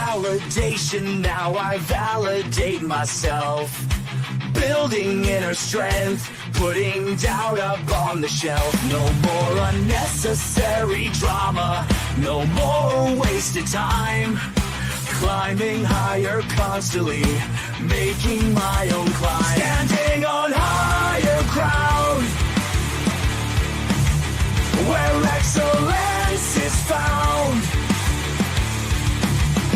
validation, now I validate myself. Building inner strength, putting doubt up on the shelf. No more unnecessary drama, no more wasted time. Climbing higher constantly, making my own climb. Standing on higher ground, where excellence is found.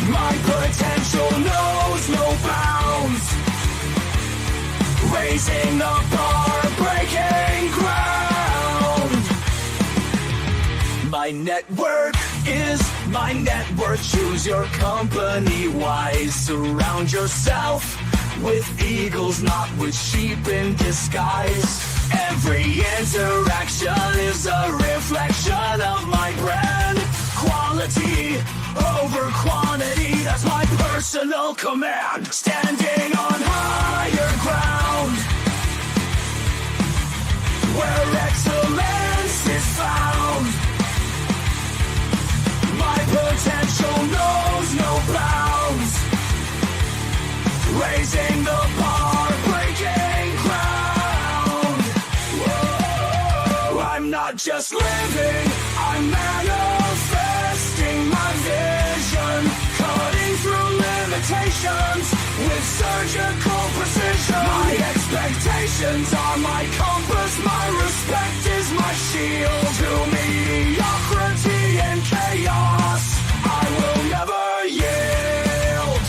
My potential knows no bounds. Raising the bar, breaking ground. My network is my net worth. Choose your company wise. Surround yourself with eagles, not with sheep in disguise. Every interaction is a reflection of my brand. Quality over quantity, that's my personal command. Standing on higher ground, where excellence is found. My potential knows no bounds. Raising the bar, breaking ground. Whoa. I'm not just living, I'm manifesting my vision. Cutting through limitations with surgical precision. My expectations are my compass, my respect is my shield. To mediocrity and chaos, I will never yield.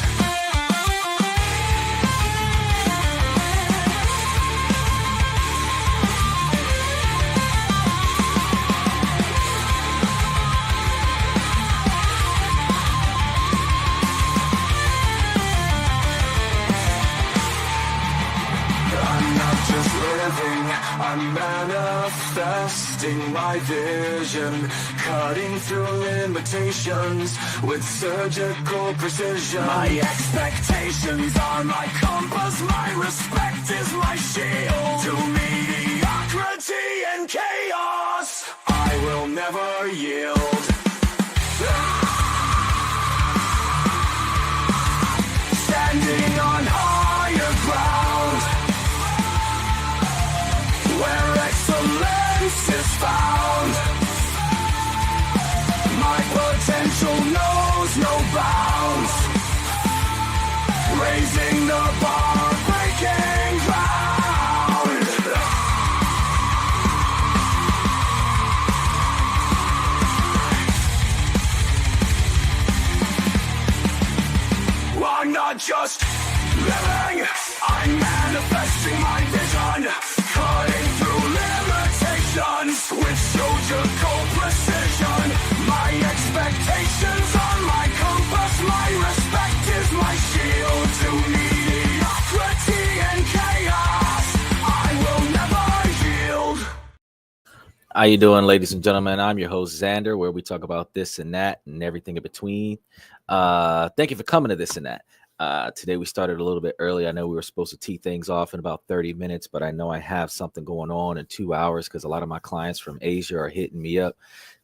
I'm manifesting my vision, cutting through limitations with surgical precision. My expectations are my compass, my respect is my shield. To mediocrity and chaos, I will never yield. Standing on higher ground, where excellence is found. My potential knows no bounds. Raising the bar, breaking ground. I'm not just living, I'm manifesting my vision. Cutting through limitations with surgical precision. My expectations are my compass, my respect is my shield. To mediocrity and chaos, I will never yield. How you doing, ladies and gentlemen? I'm your host, Xander, where we talk about this and that and everything in between. Thank you for coming to This and That. Today we started a little bit early. I know we were supposed to tee things off in about 30 minutes, but I know I have something going on in 2 hours because a lot of my clients from Asia are hitting me up.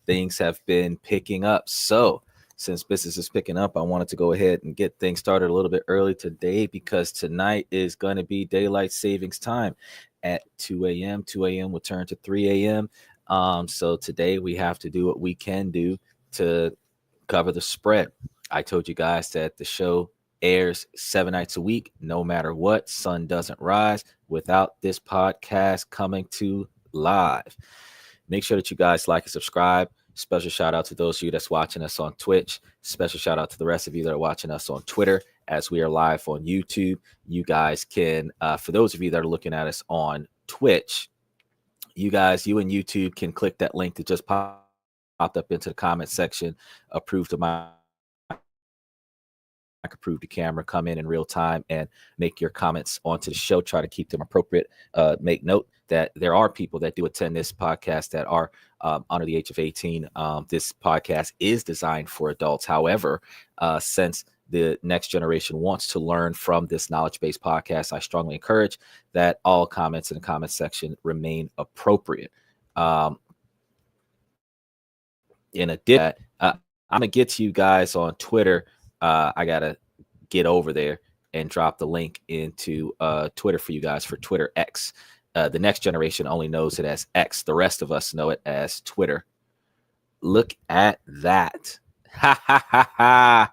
Things have been picking up. So since business is picking up, I wanted to go ahead and get things started a little bit early today because tonight is going to be daylight savings time at 2 a.m. 2 a.m. will turn to 3 a.m. So today we have to do what we can do to cover the spread. I told you guys that the show airs 7 nights a week, no matter what. Sun doesn't rise without this podcast coming to live. Make sure that you guys like and subscribe. Special shout out to those of you that's watching us on Twitch. Special shout out to the rest of you that are watching us on Twitter as we are live on YouTube. You guys can, for those of you that are looking at us on Twitch, you and YouTube can click that link that just popped up into the comment section. Approve to my approve the camera, come in real time and make your comments onto the show. Try to keep them appropriate. Make note that there are people that do attend this podcast that are under the age of 18. This podcast is designed for adults. However, since the next generation wants to learn from this knowledge-based podcast, I strongly encourage that all comments in the comment section remain appropriate. In addition, I'm going to get to you guys on Twitter I gotta get over there and drop the link into Twitter for you guys for Twitter X. The next generation only knows it as X. The rest of us know it as Twitter. Look at that. Ha ha ha ha.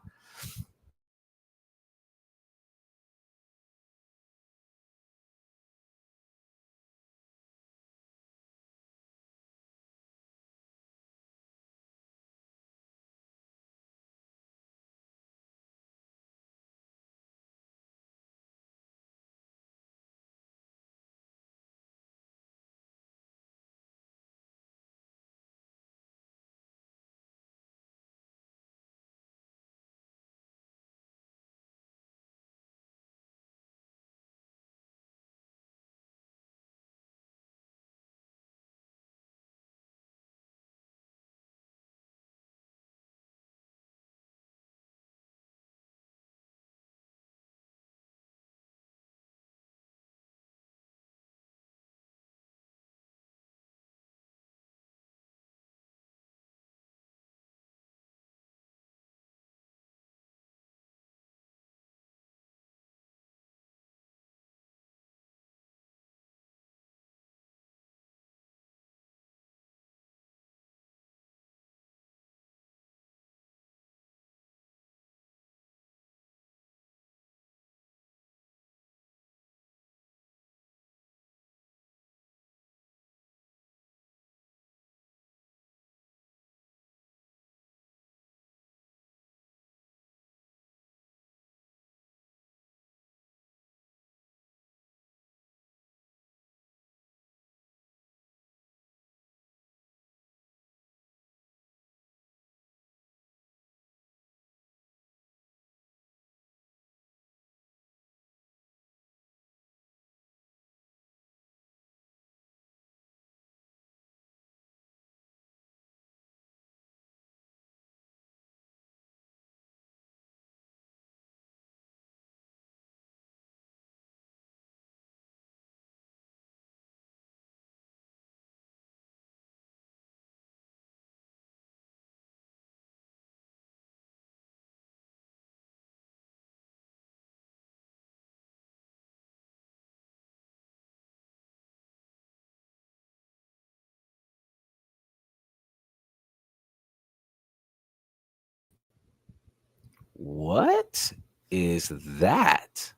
What is that?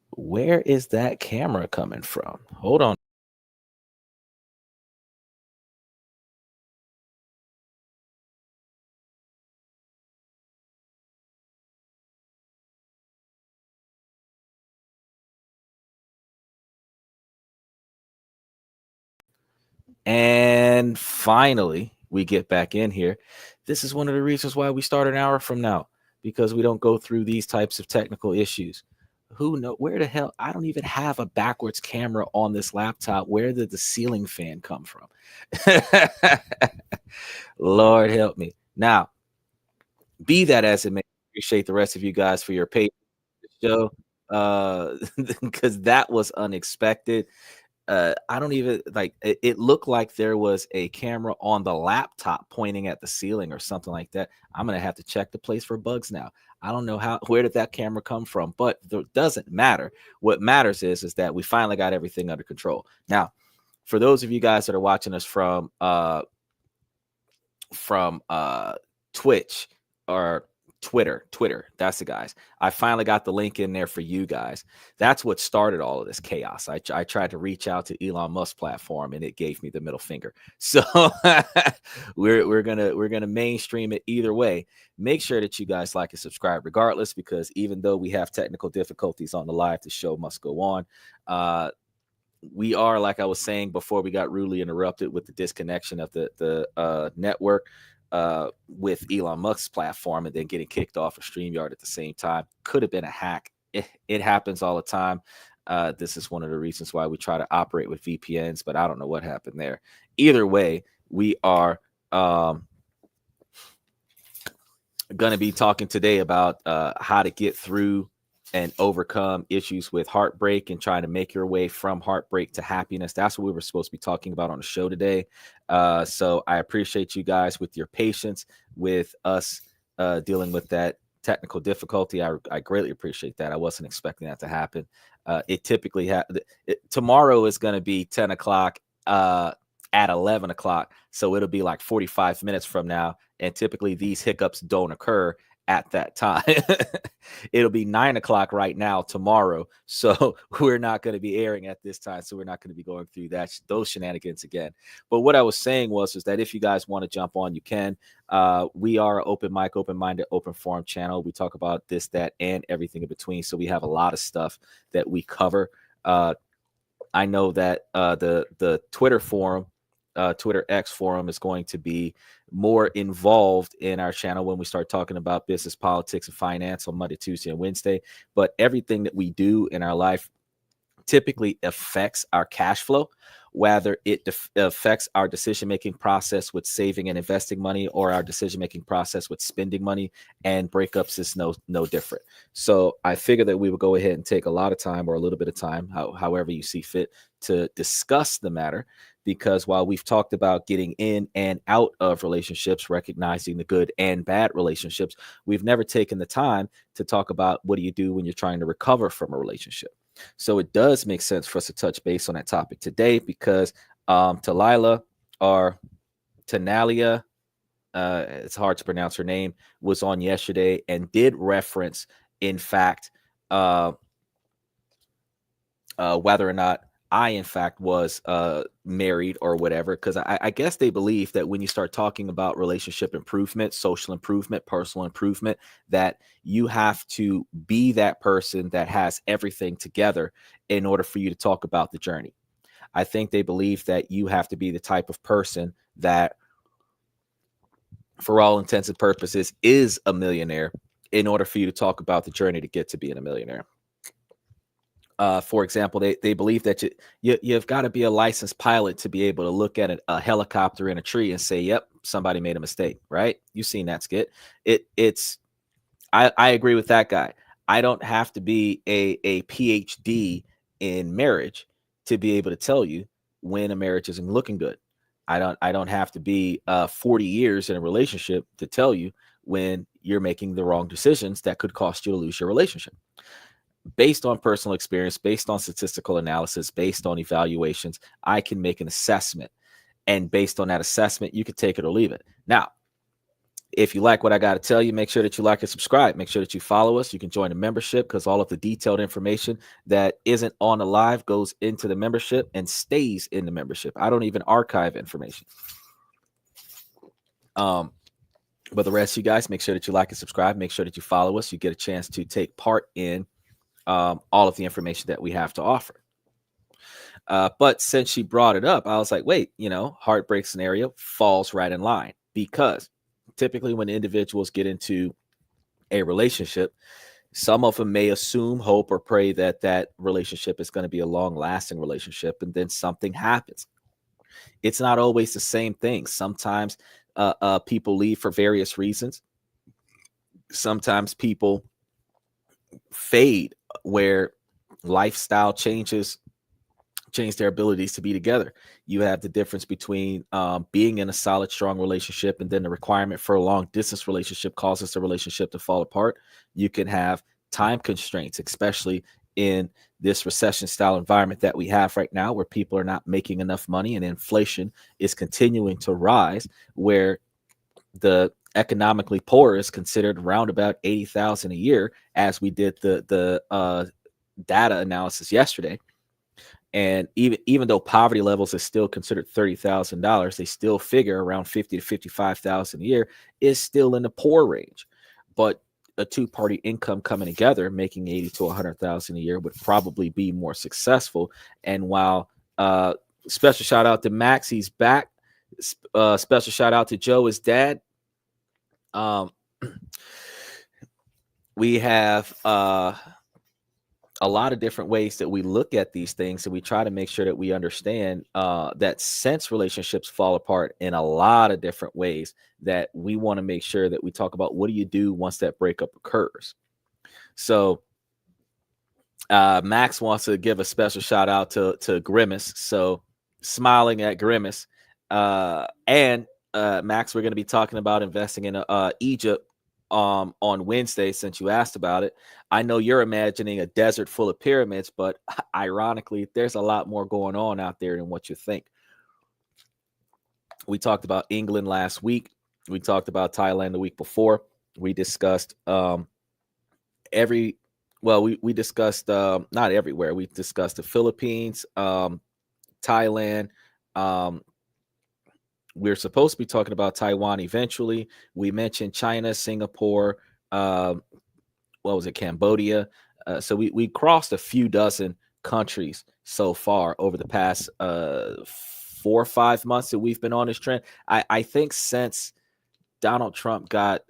Where is that camera coming from? Hold on. And finally, we get back in here. This is one of the reasons why we start an hour from now, because we don't go through these types of technical issues. Who know where the hell? I don't even have a backwards camera on this laptop. Where did the ceiling fan come from? Lord help me. Now, be that as it may, appreciate the rest of you guys for your patience show, because that was unexpected. I don't even like it looked like there was a camera on the laptop pointing at the ceiling or something like that. I'm gonna have to check the place for bugs now. I don't know where did that camera come from, but it doesn't matter. What matters is that we finally got everything under control. Now, for those of you guys that are watching us from Twitch or Twitter, that's the guys. I finally got the link in there for you guys. That's what started all of this chaos. I tried to reach out to Elon Musk platform and it gave me the middle finger. So we're gonna mainstream it either way. Make sure that you guys like and subscribe regardless, because even though we have technical difficulties on the live, the show must go on. We are, like I was saying before we got rudely interrupted with the disconnection of the network with Elon Musk's platform, and then getting kicked off of StreamYard at the same time. Could have been a hack. It happens all the time. This is one of the reasons why we try to operate with VPNs, but I don't know what happened there. Either way, we are going to be talking today about how to get through and overcome issues with heartbreak and trying to make your way from heartbreak to happiness. That's what we were supposed to be talking about on the show today. So I appreciate you guys with your patience with us dealing with that technical difficulty. I greatly appreciate that. I wasn't expecting that to happen. It typically tomorrow is going to be 10 o'clock at 11 o'clock. So it'll be like 45 minutes from now. And typically these hiccups don't occur at that time. It'll be 9 o'clock right now tomorrow. So we're not going to be airing at this time. So we're not going to be going through those shenanigans again. But what I was saying is that if you guys want to jump on, you can. We are open mic, open-minded, open forum channel. We talk about this, that, and everything in between. So we have a lot of stuff that we cover. I know that the Twitter forum, Twitter X forum, is going to be more involved in our channel when we start talking about business, politics, and finance on Monday, Tuesday, and Wednesday. But everything that we do in our life typically affects our cash flow, whether it affects our decision-making process with saving and investing money, or our decision-making process with spending money, and breakups is no different. So I figured that we would go ahead and take a lot of time, or a little bit of time, however you see fit, to discuss the matter. Because while we've talked about getting in and out of relationships, recognizing the good and bad relationships, we've never taken the time to talk about what do you do when you're trying to recover from a relationship. So it does make sense for us to touch base on that topic today, because Talila, or Tenalia, it's hard to pronounce her name, was on yesterday and did reference, in fact, whether or not I, in fact, was married or whatever, because I guess they believe that when you start talking about relationship improvement, social improvement, personal improvement, that you have to be that person that has everything together in order for you to talk about the journey. I think they believe that you have to be the type of person that, for all intents and purposes, is a millionaire in order for you to talk about the journey to get to being a millionaire. For example, they believe that you've got to be a licensed pilot to be able to look at a helicopter in a tree and say, yep, somebody made a mistake, right? You've seen that skit. I agree with that guy. I don't have to be a PhD in marriage to be able to tell you when a marriage isn't looking good. I don't have to be 40 years in a relationship to tell you when you're making the wrong decisions that could cost you to lose your relationship. Based on personal experience, based on statistical analysis, based on evaluations, I can make an assessment. And based on that assessment, you can take it or leave it. Now, if you like what I got to tell you, make sure that you like and subscribe. Make sure that you follow us. You can join the membership, because all of the detailed information that isn't on the live goes into the membership and stays in the membership. I don't even archive information. But the rest of you guys, make sure that you like and subscribe. Make sure that you follow us. You get a chance to take part in all of the information that we have to offer. But since she brought it up, I was like, wait, heartbreak scenario falls right in line, because typically when individuals get into a relationship, some of them may assume, hope, or pray that that relationship is going to be a long-lasting relationship, and then something happens. It's not always the same thing. Sometimes people leave for various reasons. Sometimes people fade, where lifestyle change their abilities to be together. You have the difference between being in a solid, strong relationship, and then the requirement for a long distance relationship causes the relationship to fall apart. You can have time constraints, especially in this recession style environment that we have right now, where people are not making enough money and inflation is continuing to rise, where the economically poor is considered around about 80,000 a year, as we did the data analysis yesterday. And even though poverty levels is still considered $30,000, they still figure around 50 to 55,000 a year is still in the poor range. But a two-party income coming together, making 80 to 100,000 a year, would probably be more successful. And while special shout out to Max, he's back. Special shout out to Joe, his dad. We have a lot of different ways that we look at these things, and we try to make sure that we understand that since relationships fall apart in a lot of different ways, that we want to make sure that we talk about what do you do once that breakup occurs. So Max wants to give a special shout out to Grimace. So smiling at Grimace. And Max, we're going to be talking about investing in Egypt on Wednesday, since you asked about it. I know you're imagining a desert full of pyramids, but ironically, there's a lot more going on out there than what you think. We talked about England last week. We talked about Thailand the week before. We discussed we discussed not everywhere. We discussed the Philippines, Thailand. We're supposed to be talking about Taiwan eventually. We mentioned China, Singapore, Cambodia. So we crossed a few dozen countries so far over the past 4 or 5 months that we've been on this trend. I think since Donald Trump got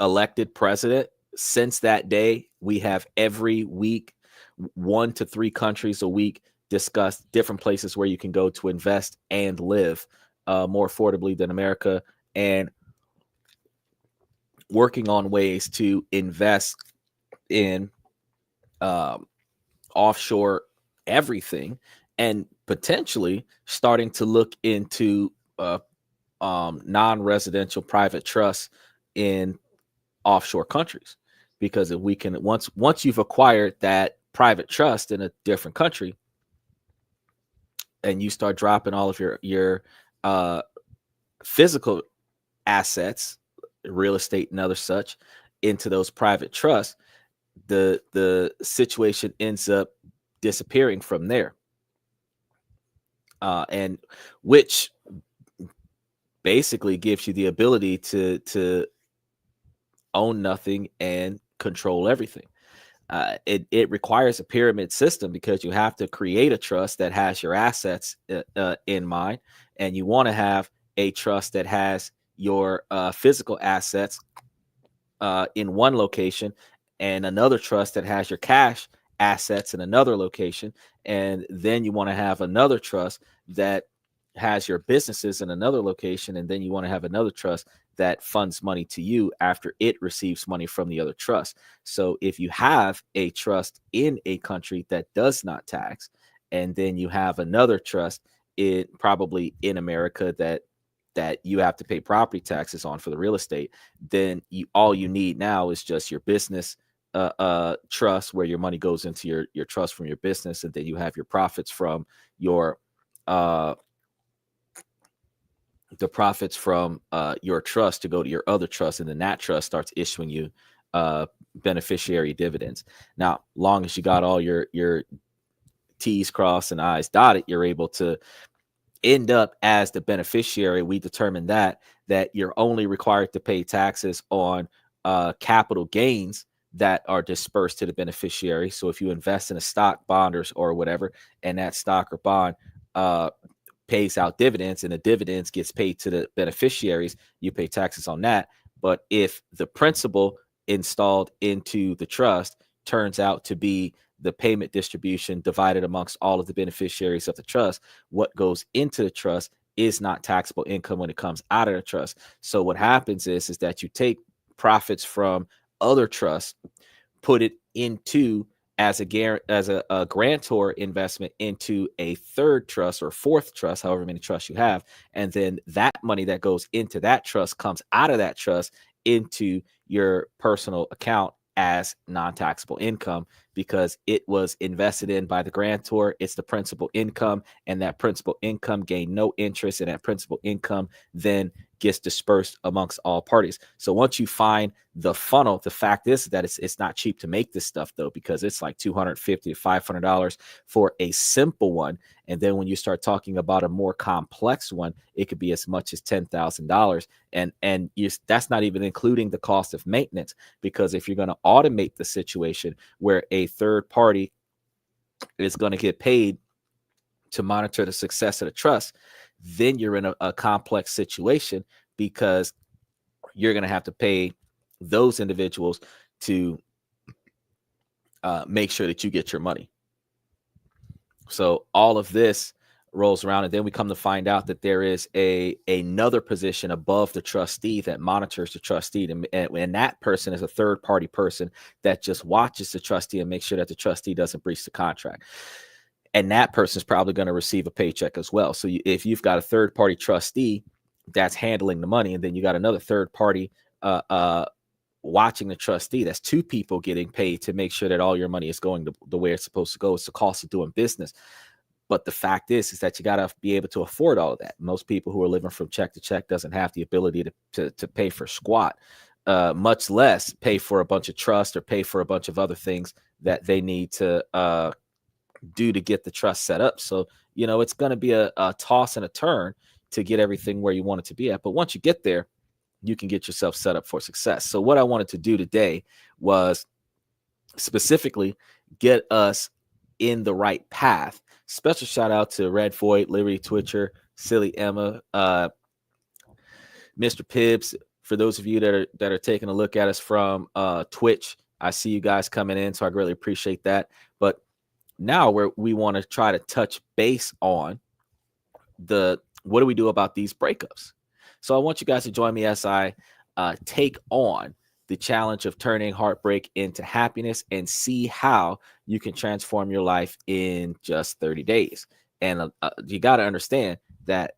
elected president, since that day, we have every week 1 to 3 countries a week discuss different places where you can go to invest and live more affordably than America, and working on ways to invest in offshore everything, and potentially starting to look into non-residential private trusts in offshore countries. Because if we can, once you've acquired that private trust in a different country, and you start dropping all of your physical assets, real estate and other such, into those private trusts, the situation ends up disappearing from there, and which basically gives you the ability to own nothing and control everything. It requires a pyramid system, because you have to create a trust that has your assets in mind, and you want to have a trust that has your physical assets in one location, and another trust that has your cash assets in another location, and then you want to have another trust that has your businesses in another location, and then you want to have another trust that funds money to you after it receives money from the other trust. So if you have a trust in a country that does not tax, and then you have another trust probably in America that you have to pay property taxes on for the real estate, then all you need now is just your business trust, where your money goes into your trust from your business, and then you have your profits from your your trust to go to your other trust, and then that trust starts issuing you beneficiary dividends. Now, long as you got all your T's crossed and I's dotted, you're able to end up as the beneficiary. We determined that you're only required to pay taxes on capital gains that are dispersed to the beneficiary. So if you invest in a stock, bond, or whatever, and that stock or bond pays out dividends, and the dividends gets paid to the beneficiaries, you pay taxes on that. But if the principal installed into the trust turns out to be the payment distribution divided amongst all of the beneficiaries of the trust, what goes into the trust is not taxable income when it comes out of the trust. So what happens is that you take profits from other trusts, put it into as a grantor investment into a third trust or fourth trust, however many trusts you have, and then that money that goes into that trust comes out of that trust into your personal account as non-taxable income, because it was invested in by the grantor. It's the principal income, and that principal income gained no interest, and that principal income then gets dispersed amongst all parties. So once you find the funnel, the fact is that it's not cheap to make this stuff, though, because it's like $250 to $500 for a simple one. And then when you start talking about a more complex one, it could be as much as $10,000. And that's not even including the cost of maintenance, because if you're going to automate the situation where a third party is going to get paid to monitor the success of the trust, then you're in a complex situation, because you're going to have to pay those individuals to make sure that you get your money. So all of this rolls around, and then we come to find out that there is another position above the trustee that monitors the trustee, and that person is a third party person that just watches the trustee and makes sure that the trustee doesn't breach the contract. And that person is probably going to receive a paycheck as well. So if you've got a third party trustee that's handling the money, and then you got another third party watching the trustee, that's two people getting paid to make sure that all your money is going the way it's supposed to go. It's the cost of doing business. But the fact is that you got to be able to afford all of that. Most people who are living from check to check doesn't have the ability to pay for squat, much less pay for a bunch of trust or pay for a bunch of other things that they need to do to get the trust set up. So, it's going to be a toss and a turn to get everything where you want it to be at. But once you get there, you can get yourself set up for success. So what I wanted to do today was specifically get us in the right path. Special shout out to Red Void, Liberty Twitcher, Silly Emma, Mr. Pibbs. For those of you that are taking a look at us from Twitch, I see you guys coming in, so I greatly appreciate that. But now we want to try to touch base on what do we do about these breakups? So I want you guys to join me as I take on the challenge of turning heartbreak into happiness and see how you can transform your life in just 30 days. And you got to understand that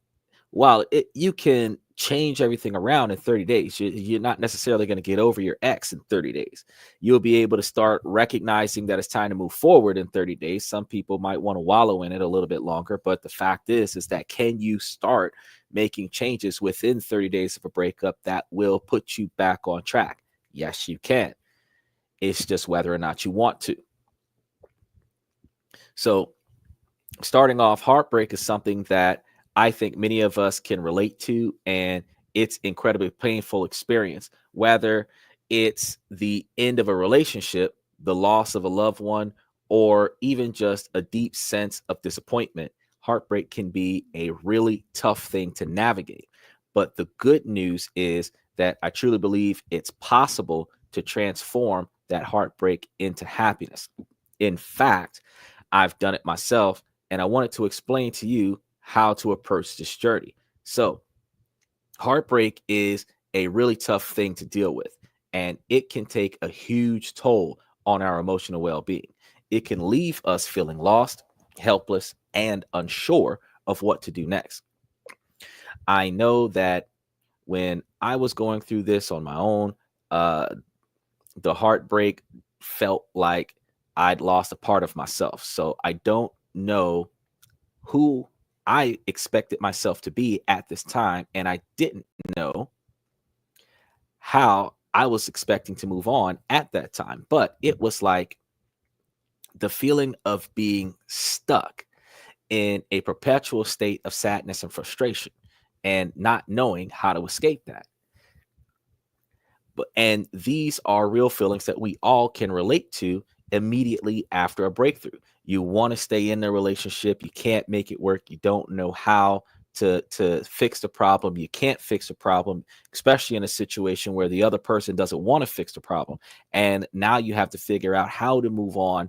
while you can change everything around in 30 days, you're not necessarily going to get over your ex in 30 days. You'll be able to start recognizing that it's time to move forward in 30 days. Some people might want to wallow in it a little bit longer, but the fact is that can you start making changes within 30 days of a breakup that will put you back on track? Yes, you can. It's just whether or not you want to. So starting off, heartbreak is something that I think many of us can relate to, and it's incredibly painful experience, whether it's the end of a relationship, the loss of a loved one, or even just a deep sense of disappointment. Heartbreak can be a really tough thing to navigate. But the good news is that I truly believe it's possible to transform that heartbreak into happiness. In fact, I've done it myself, and I wanted to explain to you how to approach this journey. So, heartbreak is a really tough thing to deal with, and it can take a huge toll on our emotional well-being. It can leave us feeling lost, helpless, and unsure of what to do next. I know that when I was going through this on my own, the heartbreak felt like I'd lost a part of myself. So I don't know who I expected myself to be at this time, and I didn't know how I was expecting to move on at that time. But it was like the feeling of being stuck in a perpetual state of sadness and frustration and not knowing how to escape that. And these are real feelings that we all can relate to immediately after a breakthrough. You want to stay in the relationship, you can't make it work, you don't know how to fix the problem, you can't fix the problem, especially in a situation where the other person doesn't want to fix the problem. And now you have to figure out how to move on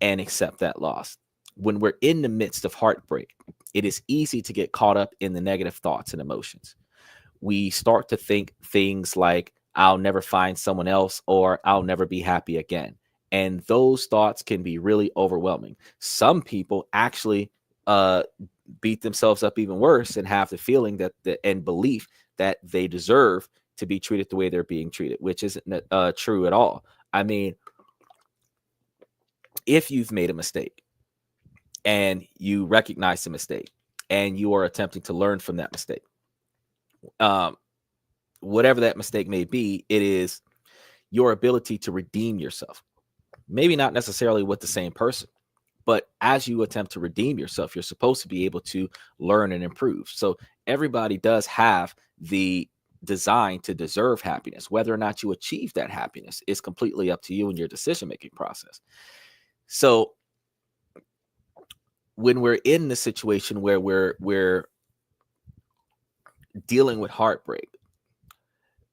and accept that loss. When we're in the midst of heartbreak, it is easy to get caught up in the negative thoughts and emotions. We start to think things like, I'll never find someone else, or I'll never be happy again. And those thoughts can be really overwhelming. Some people actually beat themselves up even worse and have the feeling and belief that they deserve to be treated the way they're being treated, which isn't true at all. I mean, if you've made a mistake and you recognize the mistake and you are attempting to learn from that mistake, whatever that mistake may be, it is your ability to redeem yourself. Maybe not necessarily with the same person, but as you attempt to redeem yourself, you're supposed to be able to learn and improve. So everybody does have the design to deserve happiness. Whether or not you achieve that happiness is completely up to you and your decision-making process. So when we're in the situation where we're dealing with heartbreak,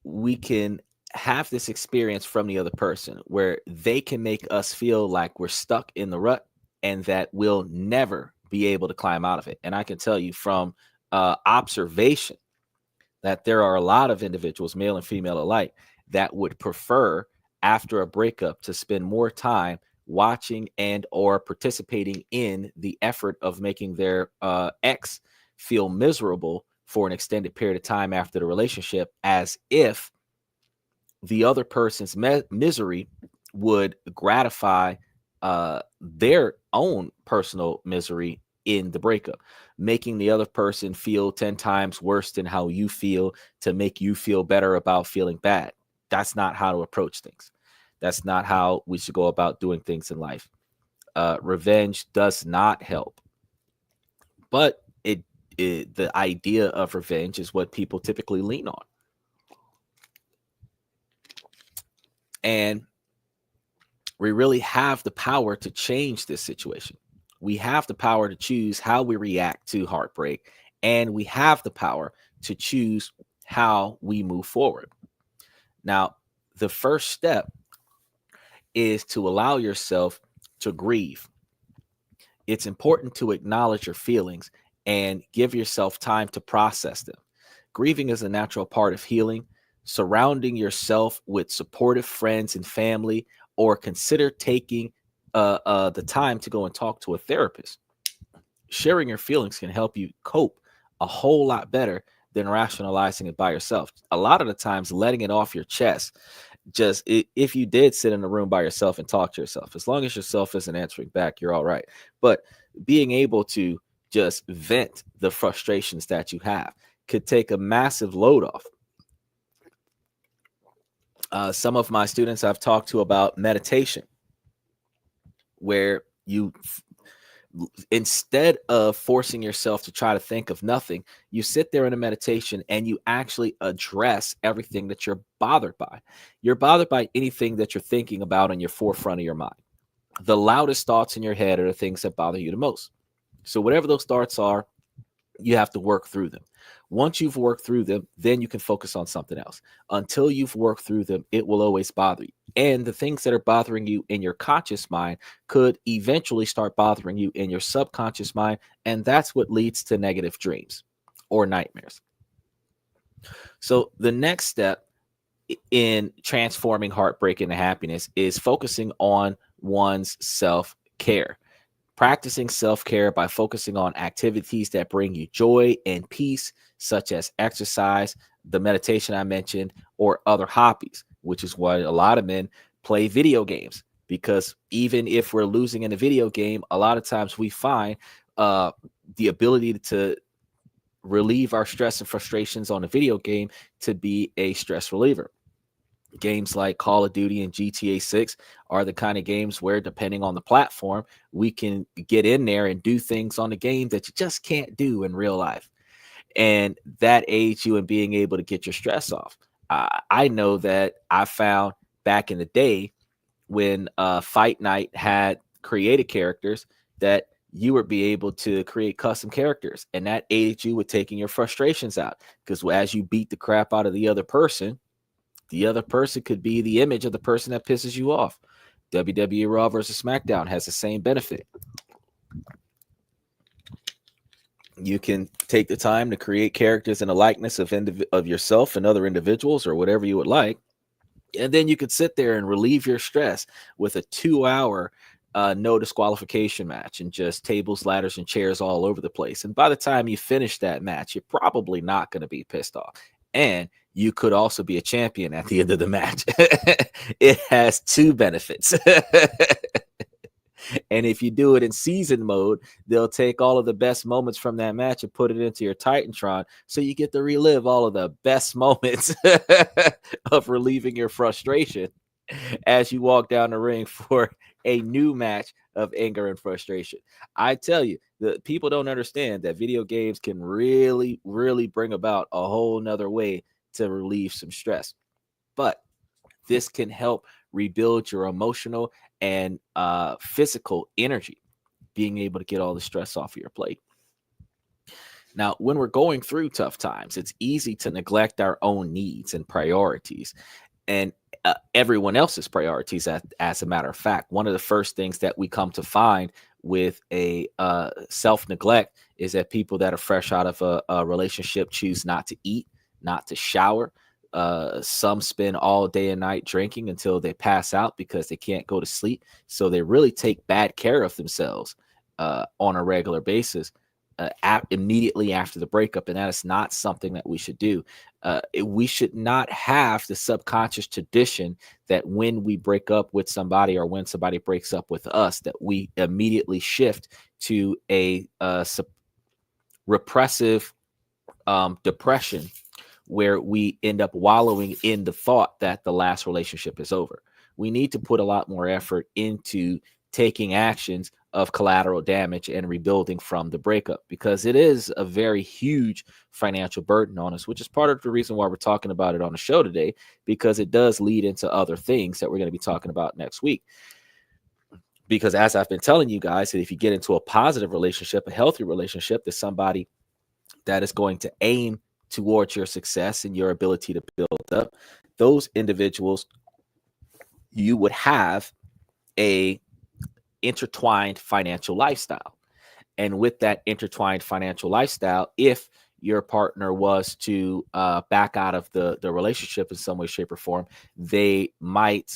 we can have this experience from the other person where they can make us feel like we're stuck in the rut and that we'll never be able to climb out of it. And I can tell you from observation that there are a lot of individuals, male and female alike, that would prefer after a breakup to spend more time watching and or participating in the effort of making their ex feel miserable for an extended period of time after the relationship, as if the other person's misery would gratify their own personal misery in the breakup, making the other person feel 10 times worse than how you feel to make you feel better about feeling bad. That's not how to approach things. That's not how we should go about doing things in life. Revenge does not help, but the idea of revenge is what people typically lean on. And we really have the power to change this situation. We have the power to choose how we react to heartbreak, and we have the power to choose how we move forward. Now, the first step is to allow yourself to grieve. It's important to acknowledge your feelings and give yourself time to process them. Grieving is a natural part of healing. Surrounding yourself with supportive friends and family, or consider taking the time to go and talk to a therapist. Sharing your feelings can help you cope a whole lot better than rationalizing it by yourself. A lot of the times, letting it off your chest, if you did sit in a room by yourself and talk to yourself, as long as yourself isn't answering back, you're all right. But being able to just vent the frustrations that you have could take a massive load off. Some of my students I've talked to about meditation, where you, instead of forcing yourself to try to think of nothing, you sit there in a meditation and you actually address everything that you're bothered by. You're bothered by anything that you're thinking about in your forefront of your mind. The loudest thoughts in your head are the things that bother you the most. So whatever those thoughts are, you have to work through them. Once you've worked through them, then you can focus on something else. Until you've worked through them, it will always bother you. And the things that are bothering you in your conscious mind could eventually start bothering you in your subconscious mind. And that's what leads to negative dreams or nightmares. So the next step in transforming heartbreak into happiness is focusing on one's self-care. Practicing self-care by focusing on activities that bring you joy and peace, such as exercise, the meditation I mentioned, or other hobbies, which is why a lot of men play video games. Because even if we're losing in a video game, a lot of times we find the ability to relieve our stress and frustrations on a video game to be a stress reliever. Games like Call of Duty and GTA 6 are the kind of games where, depending on the platform, we can get in there and do things on the game that you just can't do in real life. And that aids you in being able to get your stress off. I know that I found back in the day when Fight Night had created characters, that you would be able to create custom characters, and that aided you with taking your frustrations out. Because as you beat the crap out of the other person could be the image of the person that pisses you off. WWE Raw versus SmackDown has the same benefit. You can take the time to create characters in a likeness of yourself and other individuals, or whatever you would like. And then you could sit there and relieve your stress with a 2-hour no disqualification match, and just tables, ladders, and chairs all over the place. And by the time you finish that match, you're probably not going to be pissed off. And you could also be a champion at the end of the match. It has two benefits. And if you do it in season mode, they'll take all of the best moments from that match and put it into your Titantron, so you get to relive all of the best moments of relieving your frustration as you walk down the ring for a new match of anger and frustration. I tell you, the people don't understand that video games can really, really bring about a whole nother way to relieve some stress. But this can help rebuild your emotional and physical energy, being able to get all the stress off of your plate. Now, when we're going through tough times, it's easy to neglect our own needs and priorities, and everyone else's priorities. As a matter of fact, one of the first things that we come to find with a self-neglect is that people that are fresh out of a relationship choose not to eat, not to shower. Some spend all day and night drinking until they pass out because they can't go to sleep. So they really take bad care of themselves on a regular basis immediately after the breakup. And that is not something that we should do. We should not have the subconscious tradition that when we break up with somebody or when somebody breaks up with us, that we immediately shift to a repressive depression where we end up wallowing in the thought that the last relationship is over. We need to put a lot more effort into taking actions of collateral damage and rebuilding from the breakup, because it is a very huge financial burden on us, which is part of the reason why we're talking about it on the show today, because it does lead into other things that we're going to be talking about next week. Because as I've been telling you guys, that if you get into a positive relationship, a healthy relationship, there's somebody that is going to aim towards your success and your ability to build up, those individuals, you would have a intertwined financial lifestyle. And with that intertwined financial lifestyle, if your partner was to back out of the relationship in some way, shape, or form, they might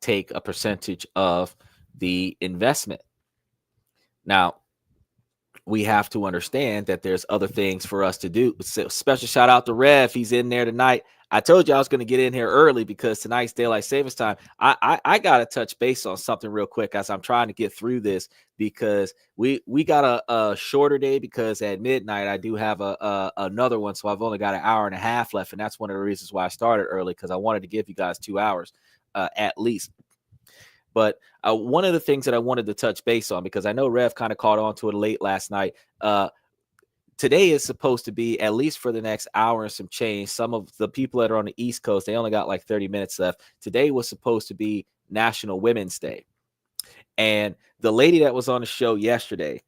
take a percentage of the investment. Now, we have to understand that there's other things for us to do. So special shout out to Rev. He's in there tonight. I told you I was going to get in here early because tonight's daylight savings time. I got to touch base on something real quick as I'm trying to get through this, because we got a shorter day, because at midnight I do have another one. So I've only got an hour and a half left. And that's one of the reasons why I started early, because I wanted to give you guys 2 hours at least. But one of the things that I wanted to touch base on, because I know Rev kind of caught on to it late last night. Today is supposed to be, at least for the next hour and some change, some of the people that are on the East Coast, they only got like 30 minutes left. Today was supposed to be National Women's Day. And the lady that was on the show yesterday,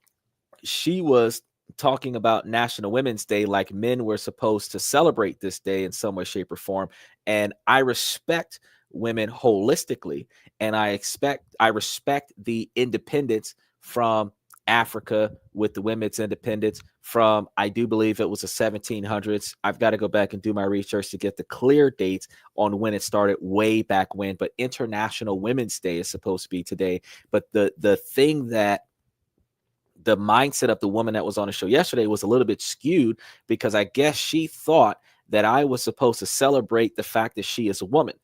she was talking about National Women's Day like men were supposed to celebrate this day in some way, shape, or form. And I respect women holistically, and I respect the independence from Africa with the women's independence from, I do believe it was the 1700s. I've got to go back and do my research to get the clear dates on when it started way back when, but International Women's Day is supposed to be today. But the thing that the mindset of the woman that was on the show yesterday was a little bit skewed, because I guess she thought that I was supposed to celebrate the fact that she is a woman.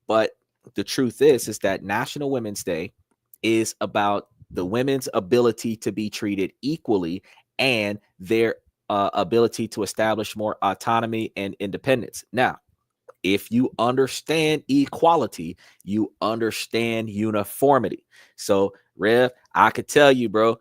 But the truth is that National Women's Day is about the women's ability to be treated equally and their ability to establish more autonomy and independence. Now, if you understand equality, you understand uniformity. So, Rev, I could tell you, bro,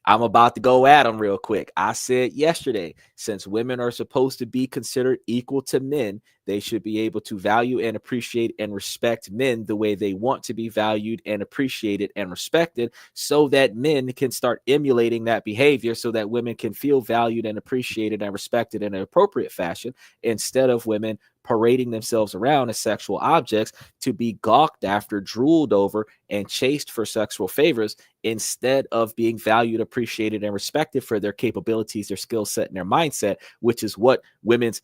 I'm about to go at them real quick. I said yesterday, since women are supposed to be considered equal to men, they should be able to value and appreciate and respect men the way they want to be valued and appreciated and respected, so that men can start emulating that behavior, so that women can feel valued and appreciated and respected in an appropriate fashion, instead of women parading themselves around as sexual objects to be gawked after, drooled over, and chased for sexual favors, instead of being valued, appreciated, and respected for their capabilities, their skill set, and their mindset, which is what women's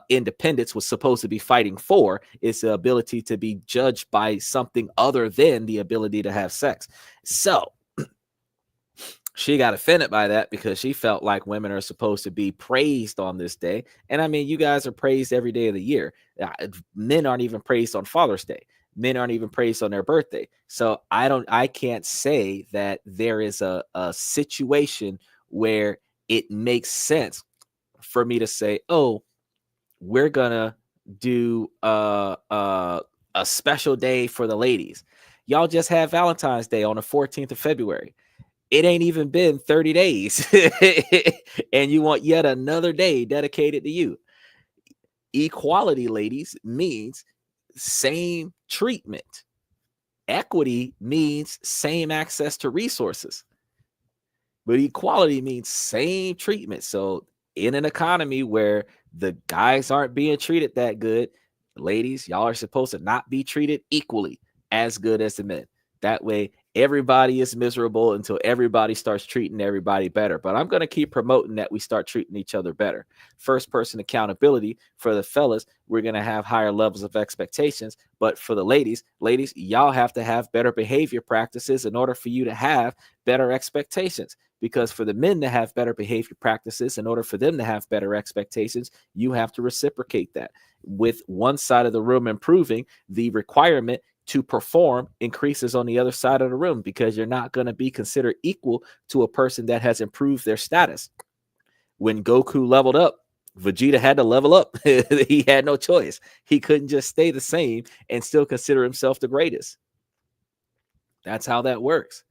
independence was supposed to be fighting for, is the ability to be judged by something other than the ability to have sex. So she got offended by that, because she felt like women are supposed to be praised on this day. And I mean, you guys are praised every day of the year. Men aren't even praised on Father's Day. Men aren't even praised on their birthday. So I can't say that there is a situation where it makes sense for me to say, oh, we're gonna do a special day for the ladies. Y'all just had Valentine's Day on the 14th of February. It ain't even been 30 days and you want yet another day dedicated to you. Equality, ladies, means same treatment. Equity means same access to resources. But equality means same treatment. So in an economy where the guys aren't being treated that good, ladies, y'all are supposed to not be treated equally as good as the men. That way, Everybody is miserable until everybody starts treating everybody better. But I'm going to keep promoting that we start treating each other better. First person accountability for the fellas. We're going to have higher levels of expectations. But for the ladies, y'all have to have better behavior practices in order for you to have better expectations. Because for the men to have better behavior practices, in order for them to have better expectations, you have to reciprocate that. With one side of the room improving, the requirement to perform increases on the other side of the room, because you're not going to be considered equal to a person that has improved their status. When Goku leveled up, Vegeta had to level up. He had no choice. He couldn't just stay the same and still consider himself the greatest. That's how that works.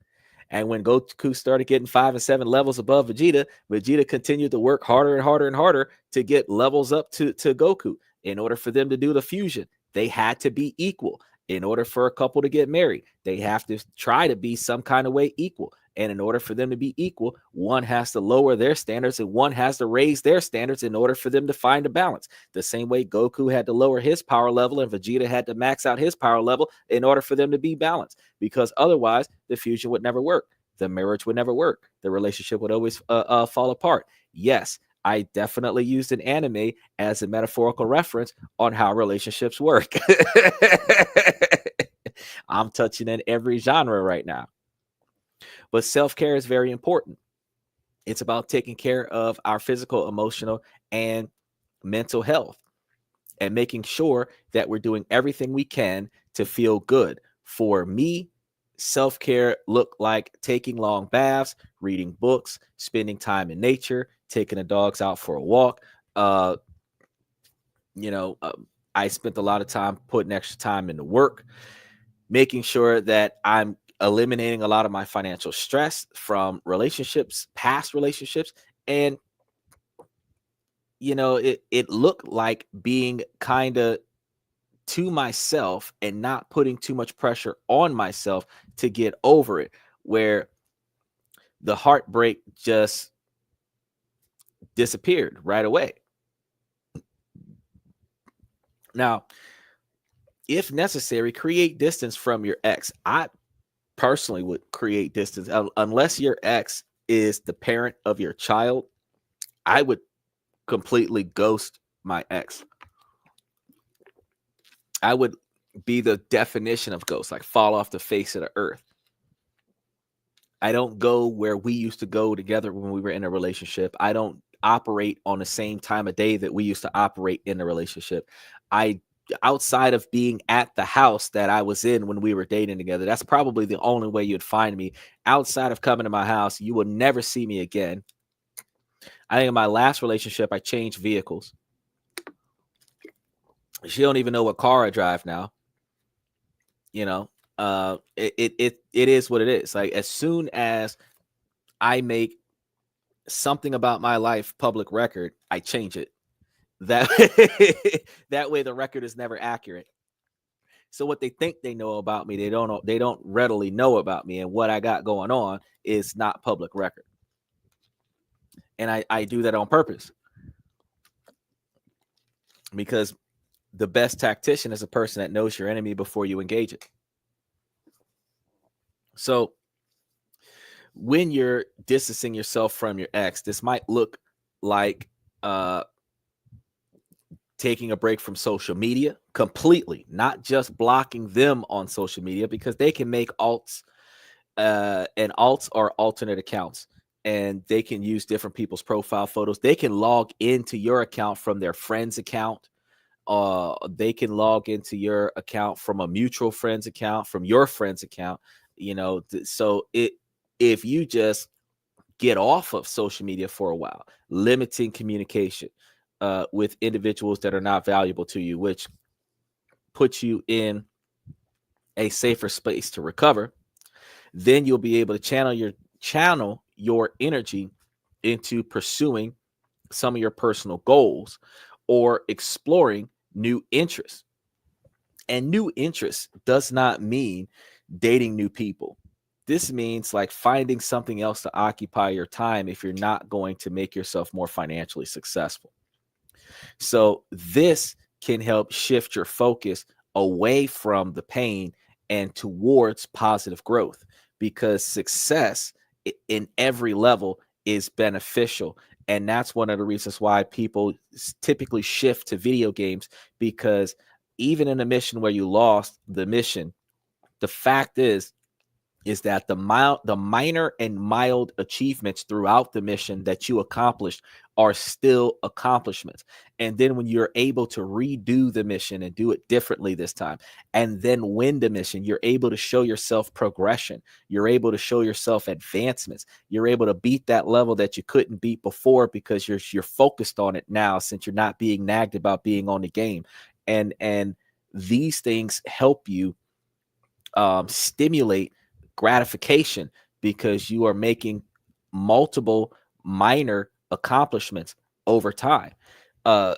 And when Goku started getting 5 and 7 levels above Vegeta, Vegeta continued to work harder and harder and harder to get levels up to Goku. In order for them to do the fusion, they had to be equal. In order for a couple to get married, they have to try to be some kind of way equal. And in order for them to be equal, one has to lower their standards and one has to raise their standards in order for them to find a balance. The same way Goku had to lower his power level and Vegeta had to max out his power level in order for them to be balanced, because otherwise the fusion would never work. The marriage would never work. The relationship would always fall apart. Yes, I definitely used an anime as a metaphorical reference on how relationships work. I'm touching in every genre right now. But self-care is very important. It's about taking care of our physical, emotional, and mental health and making sure that we're doing everything we can to feel good. For me, self-care look like taking long baths, reading books, spending time in nature, taking the dogs out for a walk. I spent a lot of time putting extra time into work, making sure that I'm eliminating a lot of my financial stress from relationships, past relationships. And, it looked like being kind of to myself and not putting too much pressure on myself to get over it, where the heartbreak just disappeared right away. Now, if necessary, create distance from your ex. I personally would create distance unless your ex is the parent of your child. I would completely ghost my ex. I would be the definition of ghost, like fall off the face of the earth. I don't go where we used to go together when we were in a relationship. I don't operate on the same time of day that we used to operate in a relationship. Outside of being at the house that I was in when we were dating together, that's probably the only way you'd find me. Outside of coming to my house, you will never see me again. I think in my last relationship, I changed vehicles. She don't even know what car I drive now. It is what it is. Like, as soon as I make something about my life public record, I change it. That way the record is never accurate. So what they think they know about me, they don't readily know about me, and what I got going on is not public record. And I do that on purpose, because the best tactician is a person that knows your enemy before you engage it. So when you're distancing yourself from your ex, this might look like taking a break from social media completely, not just blocking them on social media, because they can make alts, and alts are alternate accounts, and they can use different people's profile photos. They can log into your account from their friend's account. They can log into your account from a mutual friend's account, from your friend's account. So if you just get off of social media for a while, limiting communication with individuals that are not valuable to you, which puts you in a safer space to recover, then you'll be able to channel your energy into pursuing some of your personal goals or exploring new interests. And new interests does not mean dating new people. This means like finding something else to occupy your time if you're not going to make yourself more financially successful. So this can help shift your focus away from the pain and towards positive growth, because success in every level is beneficial. And that's one of the reasons why people typically shift to video games, because even in a mission where you lost the mission, the fact is that the minor and mild achievements throughout the mission that you accomplished are still accomplishments. And then when you're able to redo the mission and do it differently this time, and then win the mission, you're able to show yourself progression. You're able to show yourself advancements. You're able to beat that level that you couldn't beat before because you're focused on it now, since you're not being nagged about being on the game. And these things help you stimulate gratification, because you are making multiple minor accomplishments over time. Uh,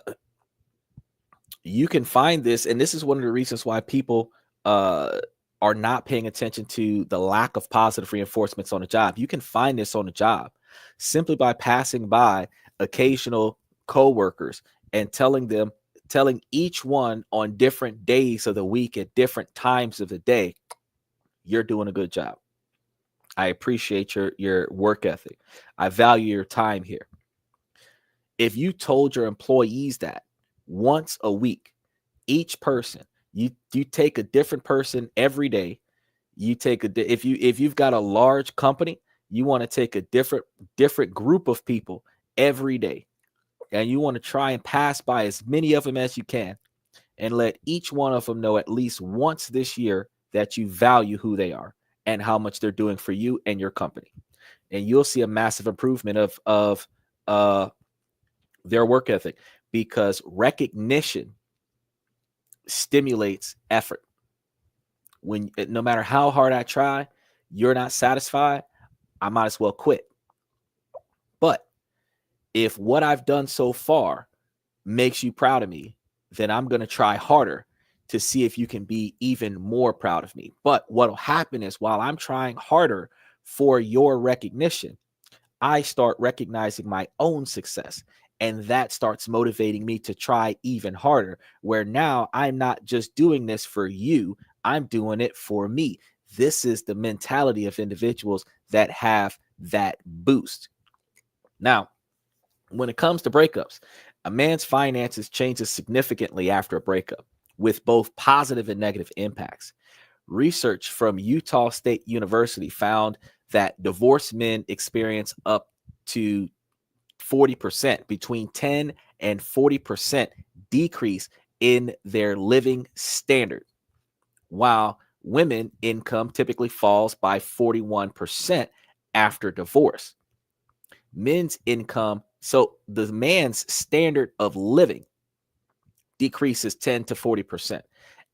you can find this, and this is one of the reasons why people are not paying attention to the lack of positive reinforcements on the job. You can find this on the job simply by passing by occasional coworkers and telling each one on different days of the week at different times of the day, you're doing a good job. I appreciate your work ethic. I value your time here. If you told your employees that once a week, each person, you take a different person every day. You take if you've got a large company, you want to take a different group of people every day, and you want to try and pass by as many of them as you can, and let each one of them know at least once this year that you value who they are and how much they're doing for you and your company. And you'll see a massive improvement of their work ethic, because recognition stimulates effort. When no matter how hard I try, you're not satisfied, I might as well quit. But if what I've done so far makes you proud of me, then I'm going to try harder to see if you can be even more proud of me. But what'll happen is, while I'm trying harder for your recognition, I start recognizing my own success. And that starts motivating me to try even harder, where now I'm not just doing this for you, I'm doing it for me. This is the mentality of individuals that have that boost. Now, when it comes to breakups, a man's finances changes significantly after a breakup, with both positive and negative impacts. Research from Utah State University found that divorced men experience up to 40%, between 10 and 40% decrease in their living standard, while women income typically falls by 41% after divorce. Men's income, so the man's standard of living decreases 10 to 40%.